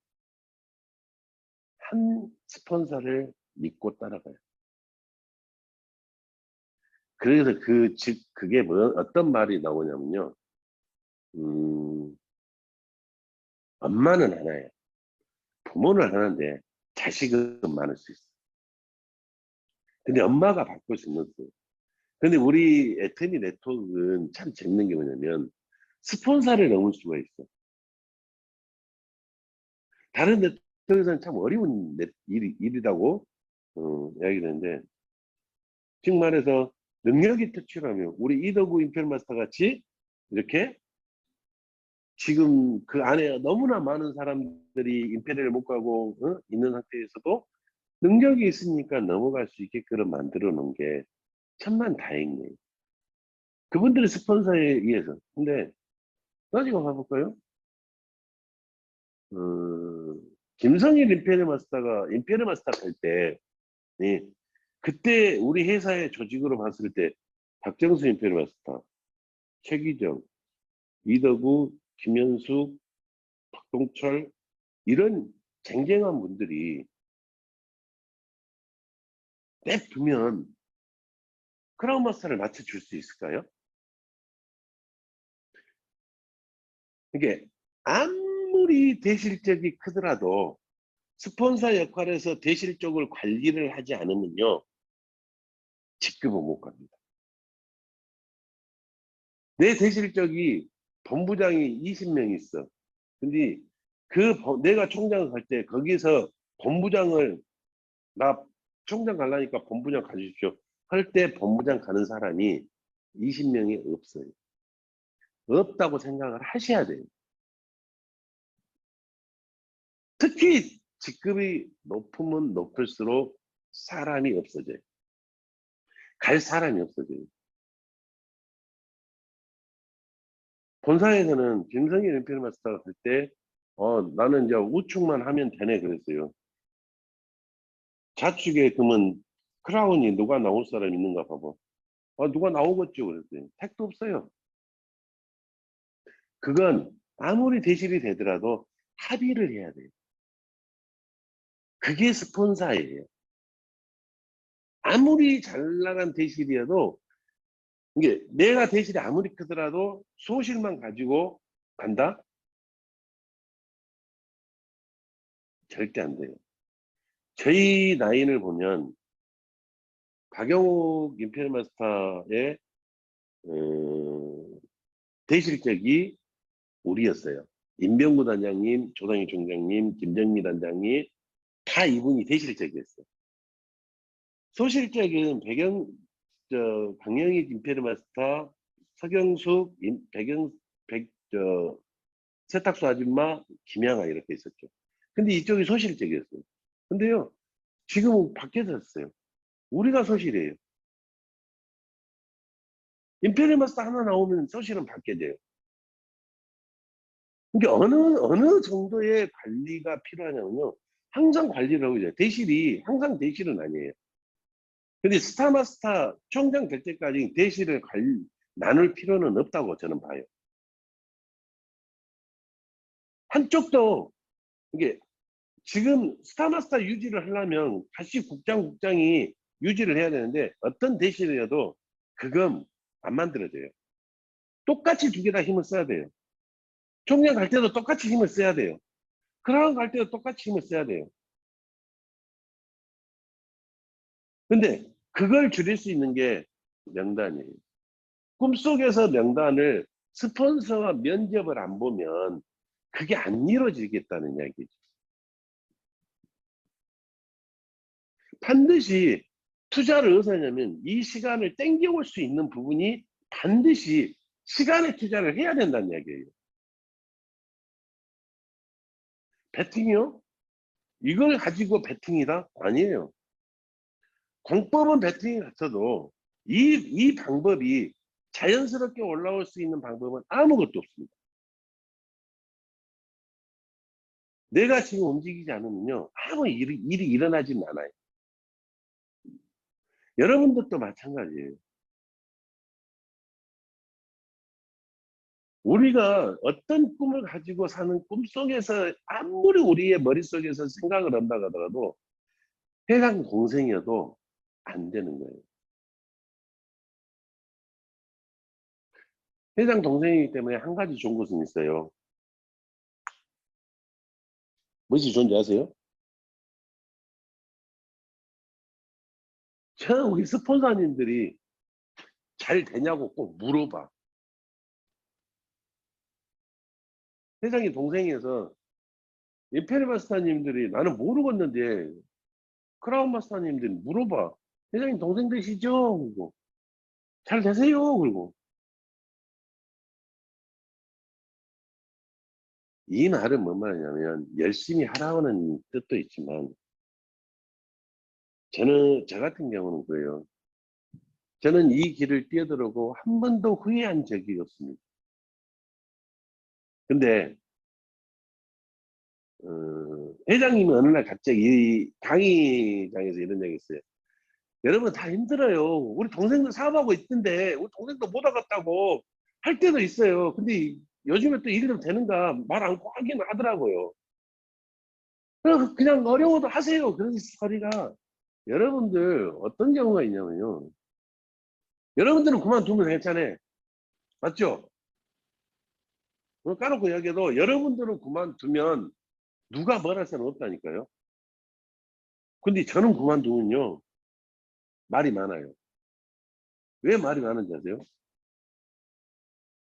한 스폰서를 믿고 따라가요. 그래서 그게 어떤 말이 나오냐면요. 음, 엄마는 하나예요. 부모는 하나인데 자식은 많을 수 있어. 근데 엄마가 바꿀 수 있는 거예요. 근데 우리 애터미 네트워크는 참 재밌는 게 뭐냐면 스폰서를 넘을 수가 있어. 다른 네트워크에서는 참 어려운 일이라고 이야기를 하는데, 즉 말해서 능력이 특출하면 우리 이더구 임페르마스터 같이 이렇게 지금 그 안에 너무나 많은 사람들이 임페리를 못 가고 있는 상태에서도 능력이 있으니까 넘어갈 수 있게끔 만들어 놓은 게 천만 다행이에요. 그분들의 스폰서에 의해서. 근데 따지고 봐볼까요? 어, 김성일 임페리얼 마스터 할 때, 예, 그때 우리 회사의 조직으로 봤을 때 박정수 임페리얼 마스터, 최기정, 이덕우, 김현숙, 박동철, 이런 쟁쟁한 분들이 냅두면 크라운 마스터를 맞춰줄 수 있을까요? 이게 아무리 대실적이 크더라도 스폰서 역할에서 대실적을 관리를 하지 않으면요, 직급은 못 갑니다. 내 대실적이 본부장이 20명 있어. 근데 내가 총장 갈 때 거기서 본부장을, 나 총장 가려니까 본부장 가주십시오 할 때 본부장 가는 사람이 20명이 없어요. 없다고 생각을 하셔야 돼요. 특히 직급이 높으면 높을수록 사람이 없어져요. 갈 사람이 없어져요. 본사에서는 김성일 연필 마스터가 갈 때, 나는 이제 우측만 하면 되네 그랬어요. 좌측에 그러면 크라운이 누가 나올 사람 있는가 봐봐. 누가 나오겠죠 그랬어요. 택도 없어요. 그건 아무리 대실이 되더라도 합의를 해야 돼요. 그게 스폰사예요. 아무리 잘 나간 대실이어도, 이게 내가 대실이 아무리 크더라도 소실만 가지고 간다? 절대 안 돼요. 저희 라인을 보면 박영욱 임페리얼 마스터의 대실적이 우리였어요. 임병구 단장님, 조상희 총장님, 김정미 단장님 다 이분이 대실적이었어요. 소실적인 강영익 임페리얼 마스터, 서경숙, 세탁소 아줌마, 김양아 이렇게 있었죠. 근데 이쪽이 소실적이었어요. 근데요, 지금은 바뀌어졌어요. 우리가 소실이에요. 임페리얼 마스터 하나 나오면 소실은 바뀌어져요. 그러니까 어느 정도의 관리가 필요하냐면요, 항상 관리를 하고 있어요. 대실이 항상 대실은 아니에요. 근데 스타마스터 총장 될 때까지 대실을 나눌 필요는 없다고 저는 봐요. 한쪽도 이게 지금 스타마스터 유지를 하려면 다시 국장이 유지를 해야 되는데, 어떤 대실이라도 그건 안 만들어져요. 똑같이 두 개 다 힘을 써야 돼요. 총장 갈 때도 똑같이 힘을 써야 돼요. 크라운 갈 때도 똑같이 힘을 써야 돼요. 근데 그걸 줄일 수 있는 게 명단이에요. 꿈속에서 명단을 스폰서와 면접을 안 보면 그게 안 이루어지겠다는 이야기죠. 반드시 투자를 어디서 하냐면, 이 시간을 땡겨올 수 있는 부분이 반드시 시간에 투자를 해야 된다는 이야기예요. 배팅이요? 이걸 가지고 배팅이다? 아니에요. 공법은 배팅이 같아도 이 방법이 자연스럽게 올라올 수 있는 방법은 아무것도 없습니다. 내가 지금 움직이지 않으면요, 아무 일이 일어나지는 않아요. 여러분들도 마찬가지예요. 우리가 어떤 꿈을 가지고 사는 꿈속에서 아무리 우리의 머릿속에서 생각을 한다 하더라도 회장 동생이어도 안 되는 거예요. 회장 동생이기 때문에 한 가지 좋은 것은 있어요. 무엇이 좋은지 아세요? 우리 스폰서님들이 잘 되냐고 꼭 물어봐. 회장이 동생이어서 임페리 마스터님들이 나는 모르겠는데 크라운 마스터님들이 물어봐. 회장님 동생 되시죠? 그리고 잘 되세요? 그리고 이 말은 뭔 말이냐면, 열심히 하라는 뜻도 있지만, 저 같은 경우는 그래요. 저는 이 길을 뛰어들고 한 번도 후회한 적이 없습니다. 근데 회장님이 어느 날 갑자기 이 강의장에서 이런 얘기 했어요. 여러분 다 힘들어요. 우리 동생도 사업하고 있던데 우리 동생도 못 와갔다고 할 때도 있어요. 근데 요즘에 또 일도 되는가 말 않고 하긴 하더라고요. 그냥 어려워도 하세요. 그런 소리가, 여러분들 어떤 경우가 있냐면요, 여러분들은 그만두면 괜찮아요. 맞죠? 까놓고 이야기해도 여러분들은 그만두면 누가 뭐랄 사람 없다니까요. 근데 저는 그만두면요 말이 많아요. 왜 말이 많은지 아세요?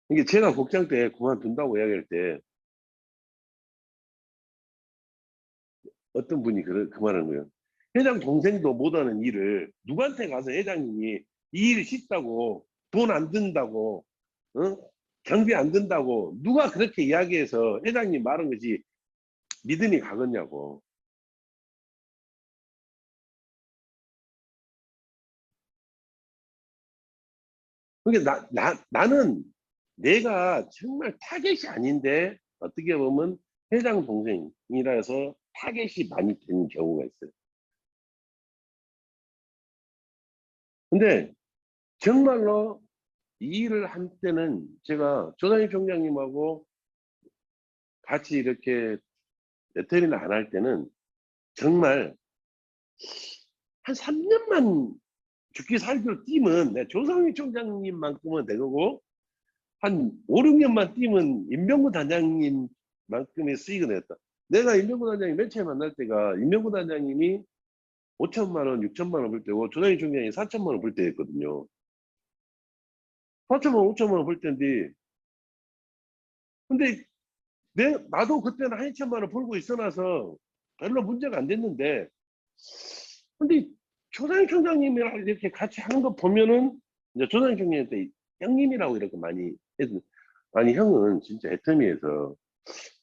이게 제가 국장 때 그만둔다고 이야기할 때 어떤 분이 그 말하는 거예요. 회장 동생도 못하는 일을 누구한테 가서 회장님이 이 일이 쉽다고 돈 안 든다고 어? 경비 안 든다고 누가 그렇게 이야기해서 회장님 말한 것이 믿음이 가겠냐고. 그러니까 나는 내가 정말 타겟이 아닌데 어떻게 보면 회장 동생이라서 타겟이 많이 되는 경우가 있어요. 근데 정말로 이 일을 한 때는 제가 조상희 총장님하고 같이 이렇게 레터리를 안 할 때는 정말 한 3년만 죽기 살기로 뛰면 내 조상희 총장님만큼은 되고 한 5, 6년만 뛰면 임명구 단장님만큼의 수익은 했다. 내가 임명구 단장님 맨 처음 만날 때가 임명구 단장님이 5천만 원, 6천만 원 벌 때고 조상희 총장이 4천만 원 벌 때였거든요. 4천만 원, 5천만 원 벌 때인데 근데 나도 그때는 한 2천만 원 벌고 있어놔서 별로 문제가 안 됐는데 근데 조상희 총장님이랑 이렇게 같이 하는 거 보면은 이제 조상희 총장님한테 형님이라고 이렇게 많이 해서 아니 형은 진짜 애터미에서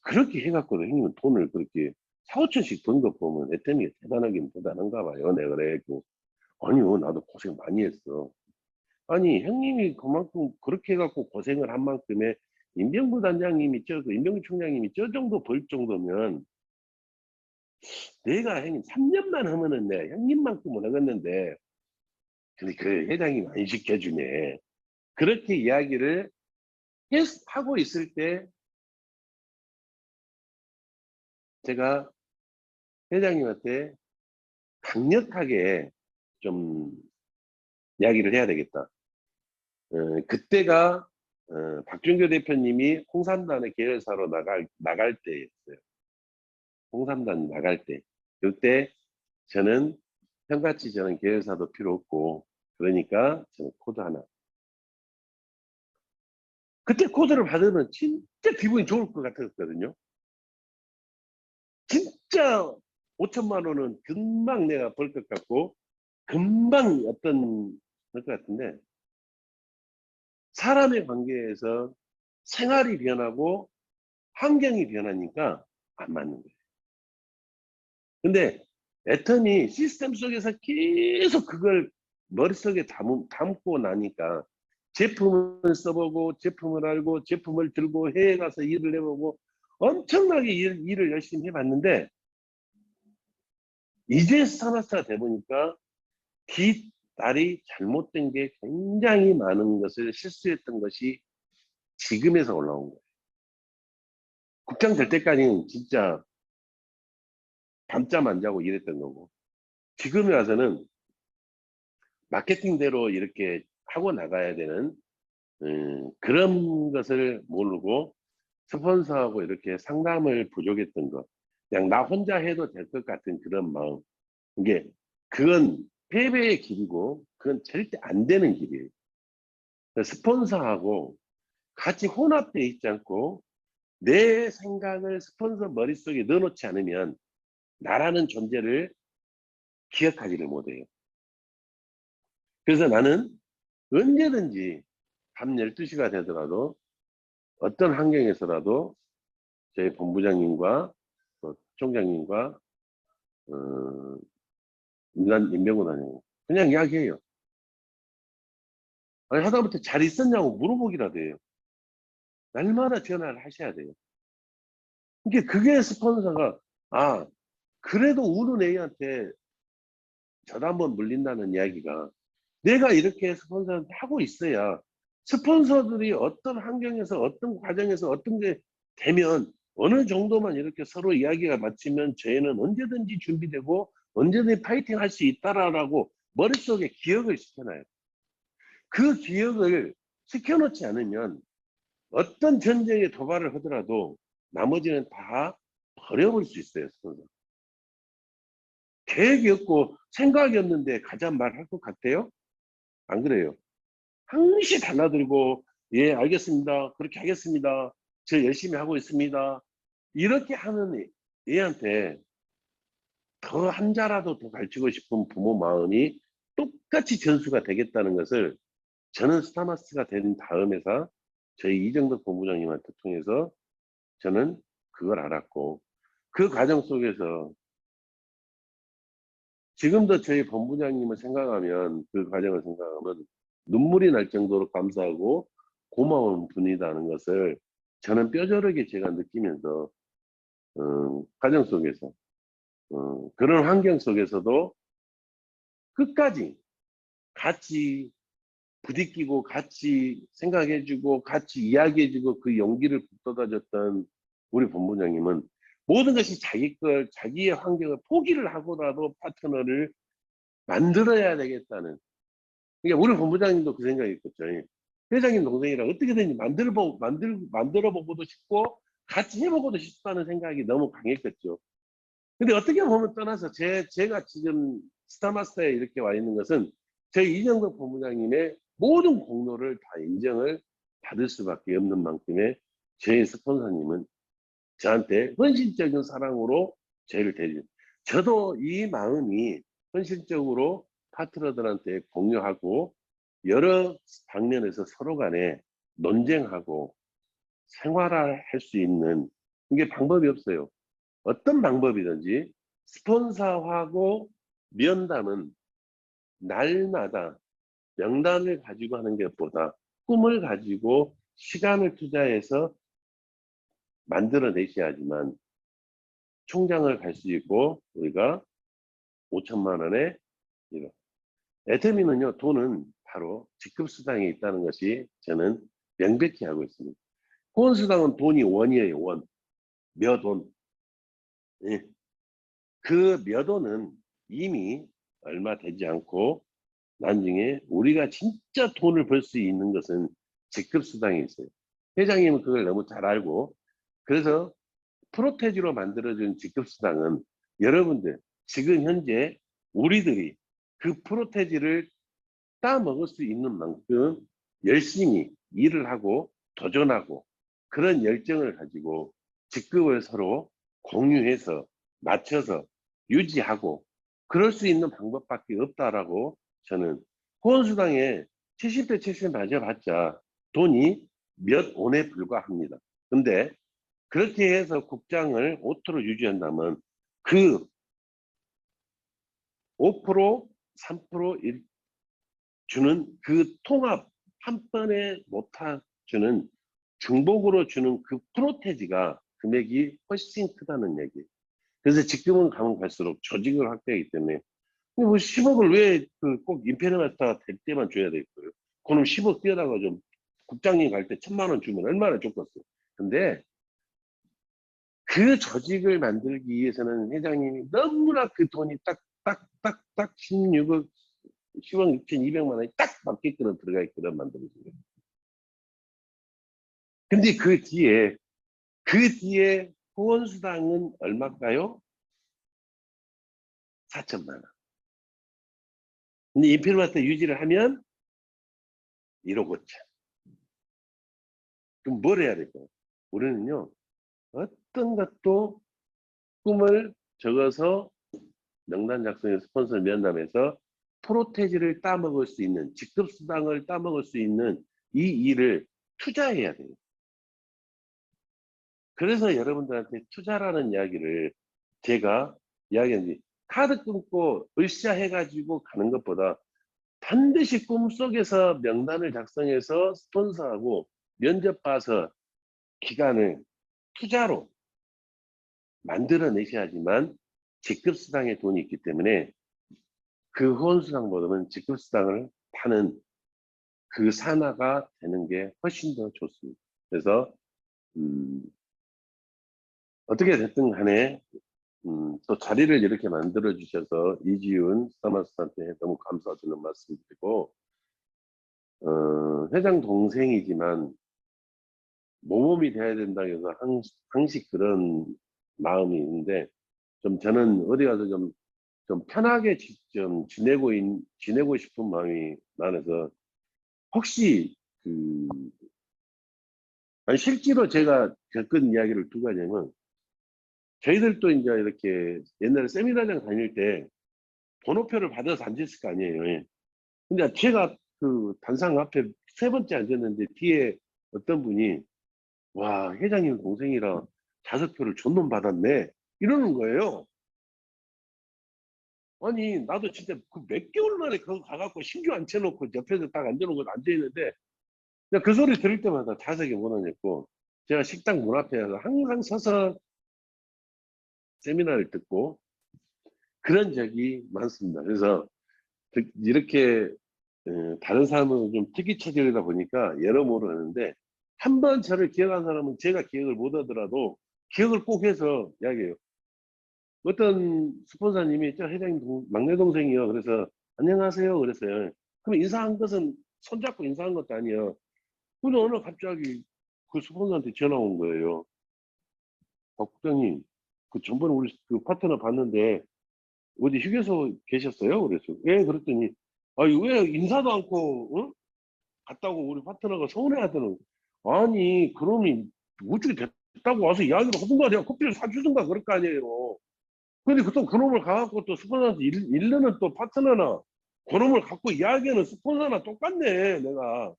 그렇게 해갖고도 형님은 돈을 그렇게 4, 5천씩 번 거 보면 애터미가 대단하긴 대단한가 봐요. 내가 그래갖고 아니요 나도 고생 많이 했어. 아니 형님이 그만큼 그렇게 해갖고 고생을 한 만큼에 임병구 단장님이 임병구 총장님이 저 정도 벌 정도면 내가 형님 3년만 하면은 내 형님만큼은 하겠는데 근데 그 회장이 안 시켜주네. 그렇게 이야기를 하고 있을 때 제가 회장님한테 강력하게 좀 이야기를 해야 되겠다. 그때가 박준교 대표님이 홍삼단의 계열사로 나갈 때였어요. 홍삼단 나갈 때. 그때 저는 형같이 저는 계열사도 필요 없고 그러니까 저는 코드 하나. 그때 코드를 받으면 진짜 기분이 좋을 것 같았거든요. 진짜 5천만 원은 금방 내가 벌 것 같고 금방 어떤 것 같은데 사람의 관계에서 생활이 변하고 환경이 변하니까 안 맞는 거예요. 근데 애터미 시스템 속에서 계속 그걸 머릿속에 담고 나니까 제품을 써보고 제품을 알고 제품을 들고 해외 가서 일을 해보고 엄청나게 일을 열심히 해봤는데 이제 스타마스터가 돼보니까 뒷다리 잘못된 게 굉장히 많은 것을 실수했던 것이 지금에서 올라온 거예요. 국장 될 때까지는 진짜 밤잠 안 자고 일했던 거고 지금에 와서는 마케팅대로 이렇게 하고 나가야 되는 그런 것을 모르고 스폰서하고 이렇게 상담을 부족했던 것 그냥 나 혼자 해도 될 것 같은 그런 마음 이게 그건 패배의 길이고 그건 절대 안 되는 길이에요. 스폰서하고 같이 혼합되어 있지 않고 내 생각을 스폰서 머릿속에 넣어놓지 않으면 나라는 존재를 기억하지를 못해요. 그래서 나는 언제든지 밤 12시가 되더라도 어떤 환경에서라도 저희 본부장님과 총장님과 어, 임병구 단장님 그냥 이야기해요. 아니 하다못해 잘 있었냐고 물어보기라도 해요. 날마다 전화를 하셔야 돼요. 그게 스폰서가 아 그래도 우는 애한테 저도 한번 물린다는 이야기가 내가 이렇게 스폰서한테 하고 있어야 스폰서들이 어떤 환경에서 어떤 과정에서 어떤 게 되면 어느 정도만 이렇게 서로 이야기가 맞추면 저희는 언제든지 준비되고 언제든지 파이팅 할 수 있다라고 머릿속에 기억을 시켜놔요. 그 기억을 시켜놓지 않으면 어떤 전쟁에 도발을 하더라도 나머지는 다 버려볼 수 있어요. 스폰서. 계획이 없고 생각이 없는데 가자 말할 것 같아요? 안 그래요. 항시 달라들고 예 알겠습니다. 그렇게 하겠습니다. 저 열심히 하고 있습니다. 이렇게 하는 애한테 더 한 자라도 더 가르치고 싶은 부모 마음이 똑같이 전수가 되겠다는 것을 저는 스타마스가 된 다음에서 저희 이정덕 본부장님한테 통해서 저는 그걸 알았고 그 과정 속에서 지금도 저희 본부장님을 생각하면 그 과정을 생각하면 눈물이 날 정도로 감사하고 고마운 분이라는 것을 저는 뼈저리게 제가 느끼면서 과정 속에서 그런 환경 속에서도 끝까지 같이 부딪히고 같이 생각해주고 같이 이야기해주고 그 용기를 북돋아줬던 우리 본부장님은 모든 것이 자기 걸 자기의 환경을 포기를 하고라도 파트너를 만들어야 되겠다는 그러니까 우리 본부장님도 그 생각이 있겠죠. 회장님 동생이라 어떻게든지 만들어 보고도 싶고 같이 해보고도 싶다는 생각이 너무 강했겠죠. 근데 어떻게 보면 떠나서 제가 지금 스타마스터에 이렇게 와 있는 것은 저희 이정덕 본부장님의 모든 공로를 다 인정을 받을 수밖에 없는 만큼의 저희 스폰서님은 저한테 헌신적인 사랑으로 저희를 대주. 저도 이 마음이 헌신적으로 파트너들한테 공유하고 여러 방면에서 서로 간에 논쟁하고 생활할 수 있는 이게 방법이 없어요. 어떤 방법이든지 스폰서하고 면담은 날마다 명단을 가지고 하는 것보다 꿈을 가지고 시간을 투자해서 만들어내셔야지만 총장을 갈 수 있고 우리가 5천만 원에 이런 애터미는요 돈은 바로 직급수당에 있다는 것이 저는 명백히 하고 있습니다. 후원수당은 돈이 원이에요. 원. 몇 원. 예. 그 몇 원은 이미 얼마 되지 않고 나중에 우리가 진짜 돈을 벌 수 있는 것은 직급수당이 있어요. 회장님은 그걸 너무 잘 알고 그래서 프로테지로 만들어진 직급수당은 여러분들 지금 현재 우리들이 그 프로테지를 따먹을 수 있는 만큼 열심히 일을 하고 도전하고 그런 열정을 가지고 직급을 서로 공유해서 맞춰서 유지하고 그럴 수 있는 방법밖에 없다라고 저는 후원수당에 70대 70 맞아봤자 돈이 몇 원에 불과합니다. 근데 그렇게 해서 국장을 오토로 유지한다면 그 5%, 3% 주는 그 통합 한 번에 못하 주는 중복으로 주는 그 프로테지가 금액이 훨씬 크다는 얘기. 그래서 지금은 가면 갈수록 조직을 확대하기 때문에 뭐 10억을 왜 그 꼭 임페리얼마스터 될 때만 줘야 될까요? 그럼 10억 뛰어다가 좀 국장님 갈 때 1,000만 원 주면 얼마나 좋겠어요. 근데 그 조직을 만들기 위해서는 회장님이 너무나 그 돈이 딱 16억 10억 6,200만 원이 딱 맞게끔 들어가 있거든 만들어진 거예요. 근데 그 뒤에 후원수당은 얼마일까요? 4천만 원. 근데 임페리얼마스터 유지를 하면 1억 5천. 그럼 뭘 해야 될까요? 우리는요 어떤 것도 꿈을 적어서 명단 작성에 스폰서 면담해서 프로테지를 따먹을 수 있는 직급수당을 따먹을 수 있는 이 일을 투자해야 돼요. 그래서 여러분들한테 투자라는 이야기를 제가 이야기했는데 카드 끊고 으쌰 해가지고 가는 것보다 반드시 꿈속에서 명단을 작성해서 스폰서하고 면접 봐서 기간을 투자로 만들어내셔야지만 직급수당에 돈이 있기 때문에 그 후원수당보다는 직급수당을 타는 그 산하가 되는 게 훨씬 더 좋습니다. 그래서 어떻게 됐든 간에 또 자리를 이렇게 만들어 주셔서 이지훈 스타마스터한테 너무 감사드리는 말씀드리고 회장 동생이지만 모범이 돼야 된다 해서 항상 그런 마음이 있는데, 좀 저는 어디 가서 좀 편하게 좀 지내고 싶은 마음이 많아서, 혹시 아니 실제로 제가 겪은 이야기를 두 가지면, 저희들도 이제 이렇게 옛날에 세미나장 다닐 때 번호표를 받아서 앉았을 거 아니에요. 예. 근데 제가 그 단상 앞에 세 번째 앉았는데, 뒤에 어떤 분이 와, 회장님 동생이라 좌석표를 존놈 받았네, 이러는 거예요. 아니 나도 진짜 그 몇 개월 만에 그거 가갖고 신규 앉혀놓고 옆에서 딱 앉아놓고 앉아있는데, 그냥 그 소리 들을 때마다 좌석에 못 앉았고, 제가 식당 문 앞에 항상 서서 세미나를 듣고 그런 적이 많습니다. 그래서 이렇게 다른 사람은 좀 특이 체질이다 보니까 여러모로 하는데, 한 번 저를 기억한 사람은 제가 기억을 못 하더라도 기억을 꼭 해서 이야기해요. 어떤 스폰서님이 저 회장님 막내 동생이요. 그래서 안녕하세요. 그랬어요. 그럼 인사한 것은 손잡고 인사한 것도 아니에요. 근데 어느 갑자기 그 스폰서한테 전화 온 거예요. 국장님, 그 전번에 우리 그 파트너 봤는데 어디 휴게소 계셨어요? 그래서 예, 그랬더니 아니 왜 인사도 않고 갔다고 우리 파트너가 서운해하더라고. 아니 그러면 어떻게 됐다고 와서 이야기를 하든가 내가 커피를 사주든가 그럴 거 아니에요. 근데 또 그놈을 가갖고 또 스폰서한테 일르는 또 파트너나 그놈을 갖고 이야기하는 스폰서나 똑같네 내가.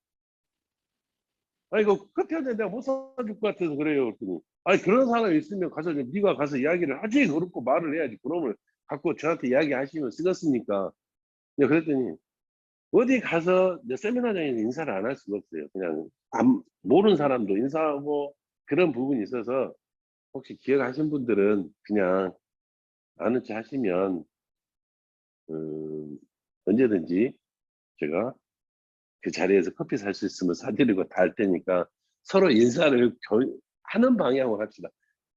아니 이거 커피한잔 내가 못 사줄 것 같아서 그래요. 그랬더니 아니 그런 사람이 있으면 가서 네가 가서 이야기를 하지, 그렇고 말을 해야지. 그놈을 갖고 저한테 이야기하시면 쓰겠습니까? 네, 그랬더니 어디 가서 이제 세미나장에서 인사를 안 할 수가 없어요. 그냥 모르는 사람도 인사하고 그런 부분이 있어서, 혹시 기억하신 분들은 그냥 아는 체 하시면 언제든지 제가 그 자리에서 커피 살 수 있으면 사드리고 다 할 테니까 서로 인사를 하는 방향으로 합시다.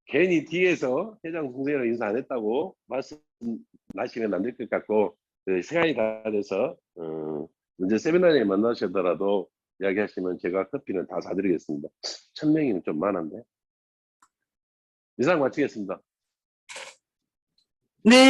괜히 뒤에서 회장 동생이랑 인사 안 했다고 말씀하시면 안 될 것 같고, 시간이 다 돼서 언제 세미나에 만나시더라도 이야기하시면 제가 커피는 다 사드리겠습니다. 1000명이면 좀 많은데. 이상 마치겠습니다. 네.